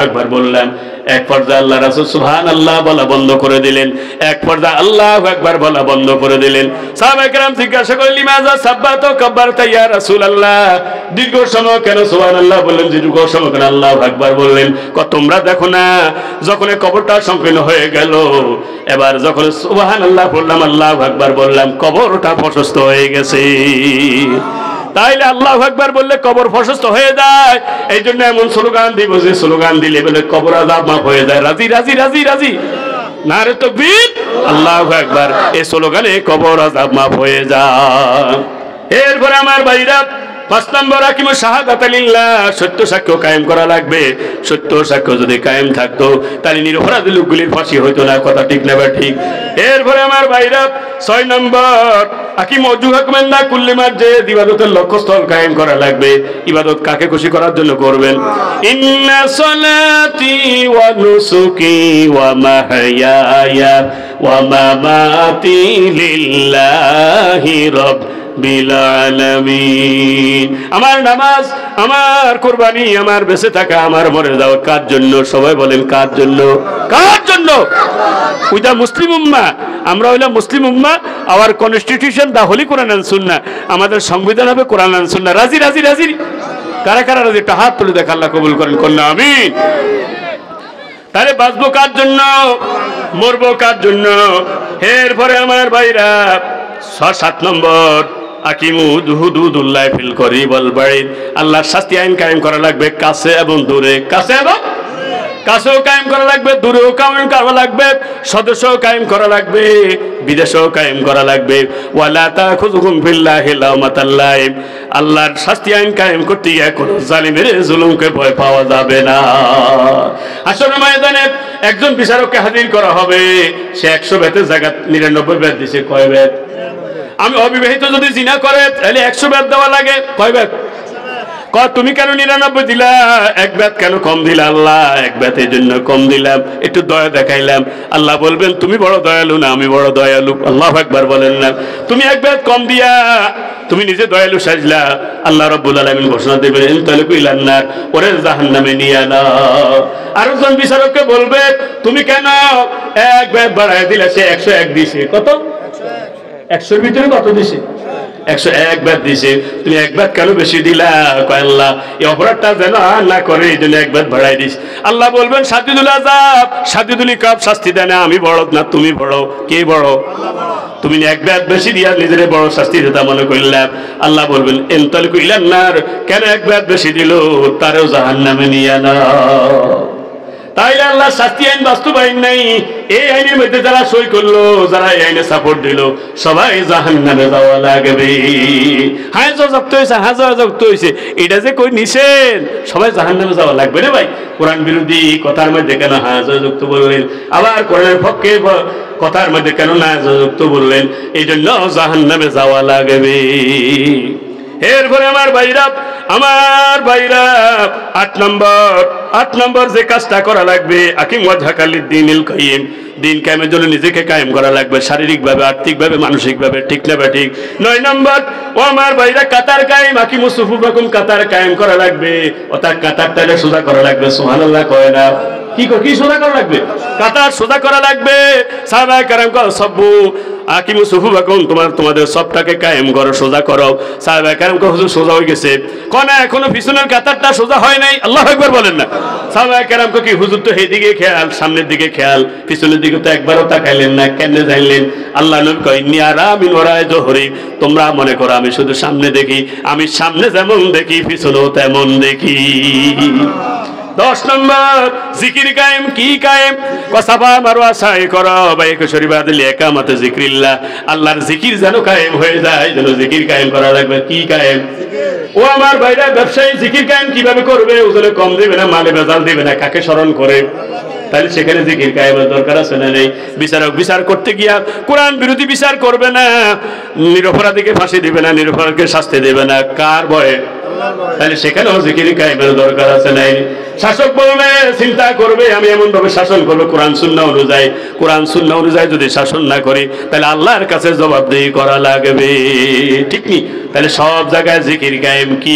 আকবার বললাম। এক পর্যায়ে আল্লাহ রাসূল সুবহানাল্লাহ বলা বন্ধ করে দিলেন, এক পর্যায়ে আল্লাহু আকবার বলা বন্ধ করে দিলেন। সাহাবায়ে কেরাম জিজ্ঞাসা করলেন, লিমাযা সাব্বাতা কাব্বারতা ইয়া রাসূলুল্লাহ, দীর্ঘ সময় কেন সুবহানাল্লাহ বললেন, দীর্ঘ সময় কেন আল্লাহু আকবার বললেন? তোমরা দেখো না, যখন কবরটা সংকীর্ণ হয়ে গেল, এবার যখন সুবহানাল্লাহ বললাম, আল্লাহু আকবার বললাম, কবরটা প্রশস্ত হয়ে গেছে। তাইলে আল্লাহু আকবার বললে কবর প্রশস্ত হয়ে যায়। এই জন্য এমন স্লোগান দিব, যে স্লোগান দিলে বলে কবর আযাব মাফ হয়ে যায়। রাজি রাজি রাজি রাজি, নারে তাকবীর, আল্লাহু আকবার। এই স্লোগানে কবর আযাব মাফ হয়ে যায়। এরপরে আমার ভাইরা, ৫ নম্বর আকিমু শাহাদাতা লিল্লাহ, সত্য সাক্ষ্য কায়েম করা লাগবে। সত্য সাক্ষ্য যদি কায়েম থাকতো তাহলে নিরপরাধ লোকগুলির ফাঁসি হইতো না। কথা ঠিক না বা ঠিক? এরপরে আমার ভাইরা, ৬ নম্বর আকিমু ওয়াজহাকুম ইনদা কুল্লি মাসজিদ, ইবাদতের লক্ষ্যস্থল কায়েম করা লাগবে। ইবাদত কাকে খুশি করার জন্য করবেন? ইন্না সলাতি ওয়া নুসুকি ওয়া মাহইয়ায়া ওয়া মামাতি লিল্লাহি রাব্বিল আলামিন। আমার নামাজ, আমার কুরবানি, আমার বেঁচে থাকা, আমার মরে যাওয়া কার জন্য? সবাই বলেন কার জন্য? কার জন্য? ওইটা মুসলিম উম্মাহ, আমরা হইলাম মুসলিম উম্মাহ। Our constitution the holy Quran and Sunnah, আমাদের সংবিধান হবে কোরআন এন্ড সুন্নাহ। রাজি রাজি রাজি? কারা কারা রাজি? একটা হাত তুলে দেখ, আল্লাহ কবুল করেন, কন্যা আমিন। তাহলে বাঁচবো কার জন্য? মরবো কার জন্য? এরপরে আমার ভাইরা, ৭ নম্বর আকিমু হুদুদুল্লাহ ফিল করিব ওয়াল বাঈদ, আল্লাহর শাস্তি আইন কায়েম করা লাগবে, কাছে এবং দূরে। কাছে এবং কাছেও কায়েম করা লাগবে, দূরেও কায়েম করা লাগবে, সদস্যও কায়েম করা লাগবে, বিদেশেও কায়েম করা লাগবে। ওয়ালা তাখুযুকুম ফিল্লাহি লাওমাতাল লাইম, আল্লাহর শাস্তি আইন কায়েম করতে গিয়ে কোনো জালিমের জুলুমকে ভয় পাওয়া যাবে না। হাসরের ময়দানে একজন বিচারককে হাজির করা হবে, সে ১০০ বেতের জায়গা ৯৯ বেত দিছে। কয় বেত? আমি অবিবাহিত যদি জিনা করে তাহলে ১০০ বেত দেওয়া লাগে। কয় বেত? তুমি কেন ৯৯ দিলা? ১ বেত কেন কম দিলা? আল্লাহ ১ বেতের জন্য কম দিলাম, একটু দয়া দেখাইলাম। আল্লাহ বলবেন, তুমি বড় দয়ালু না, আমি বড় দয়ালু। আল্লাহু আকবার বলেন না? তুমি 1 বেত কম দিয়া তুমি নিজে দয়ালু সাজলা, আল্লাহ রাব্বুল আলামিন ঘোষণা দেবেন, ইনতালিকু ইলান নার, ওরে জাহান্নামে নিয়ে নাও। আরেকজন বিচারককে বলবে, তুমি কেন 1 বেত বাড়ায় দিলা? সে ১০১ দিছে। কত? ১০০-এর ভিতরে কত দিছে? ১০১ বেত দিছে। তুমি 1 বেত কেন বেশি দিলা? কয় আল্লাহ এই অপরাধটা যেন আর না করে, এই জন্য 1 বেত বাড়াই দিস। আল্লাহ বলবেন, শাদীদুল আযাব, শাদীদুল ইকাব, শাস্তি দেয় না আমি বড় না তুমি বড়? কে বড়? তুমি 1 বেত বেশি দিয়া নিজের বড় শাস্তি দিতে মনে করলাম। আল্লাহ বলবেন, ইনতালিকু ইলান নার, কেন 1 বেত বেশি দিল? তারেও জাহান্নামে নিয়ে নাও। তাইলে আল্লাহ শাস্তি আইন বাস্তবায়ন নাই। এই আইনের মধ্যে যারা সই করলো, যারা এই আইনে সাপোর্ট দিল, সবাই জাহান্নামে যাওয়া লাগবে। হাজার যুক্ত হয়েছে, হাজার যুক্ত হয়েছে, এটা যে কই নিষেধ, সবাই জাহান্নামে যাওয়া লাগবে রে ভাই। কোরআন বিরোধী কথার মধ্যে কেন হাজার যুক্ত বললেন? আবার কোরআনের পক্ষে কথার মধ্যে কেন না যুক্ত বললেন? এই জন্য জাহান্নামে যাওয়া লাগবে। এরপরে আমার ভাইরা 8 নম্বর যে কাজটা করা লাগবে, আকিম ওয়াজহাকা লিদ্দীনিল কাইয়িম, দিন কায়েমের জন্য নিজেকে কায়েম করা লাগবে, শারীরিকভাবে, আর্থিকভাবে, মানসিকভাবে, ঠিক না বা ঠিক? 9 নম্বর, ও আমার ভাইরা কাতার কায়েম, আকিমুস সুফুফাকুম, কাতার কায়েম করা লাগবে, অর্থাৎ কাতারটাকে সোজা করা লাগবে। সুবহানাল্লাহ কয় না? কি সোজা করা লাগবে? কাতার সোজা করা লাগবে। সাহাবায়ে কেরাম কও সব্বু আকিমু সুফুফাকুম, তোমাদের সবটাকে কায়েম করো, সোজা করো। সাহাবায়ে কেরাম কও হুজুর সোজা হয়ে গেছে। কোন এখনো পিছনের কাতারটা সোজা হয় নাই? আল্লাহু আকবার বলেন না। সাহাবায়ে কেরাম কও কি হুজুর তো এইদিকে খেয়াল, সামনের দিকে খেয়াল, পিছনের দিকে তো একবারও তাকাইলেন না, কেন জানলেন? আল্লাহ নবী কয় ইন্নী আরা মিন ওয়ারাই যুহরি, তোমরা মনে করো আমি শুধু সামনে দেখি, আমি সামনে যেমন দেখি পিছনেও তেমন দেখি। 10 নম্বর জিকির কায়েম। কি কায়েম? কসাফা মারওয়া সাই করো বাইক শরীফা দিলে একামতে জিকিরিল্লাহ, আল্লাহর জিকির যেন কায়েম হয়ে যায়, যেন জিকির কায়েম করা লাগবে। কি কায়েম? ও আমার ভাইরা, ব্যবসায়ী জিকির কায়েম কিভাবে করবে? ওজনে কম দিবে না, মালে ভেজাল দিবে না, কাকে স্মরণ করে? তাহলে সেখানে জিকির কায়েমের দরকার আছে না নেই? বিচারক বিচার করতে গিয়া কোরআন বিরোধী বিচার করবে না, নিরপরাধীকে ফাঁসি দিবে না, নিরপরাধীকে শাস্তি দেবে না, কার ভয়ে? তাহলে সেখানেও জিকির কায়েমের দরকার আছে নাই? শাসক বলবে, চিন্তা করবে আমি এমন ভাবে শাসন করবো কোরআন সুন্নাহ অনুযায়ী, কোরআন সুন্নাহ অনুযায়ী যদি শাসন না করি তাহলে আল্লাহর কাছে জবাবদিহি করা লাগবে। ঠিক নি? তাহলে সব জায়গায় জিকির কায়েম। কি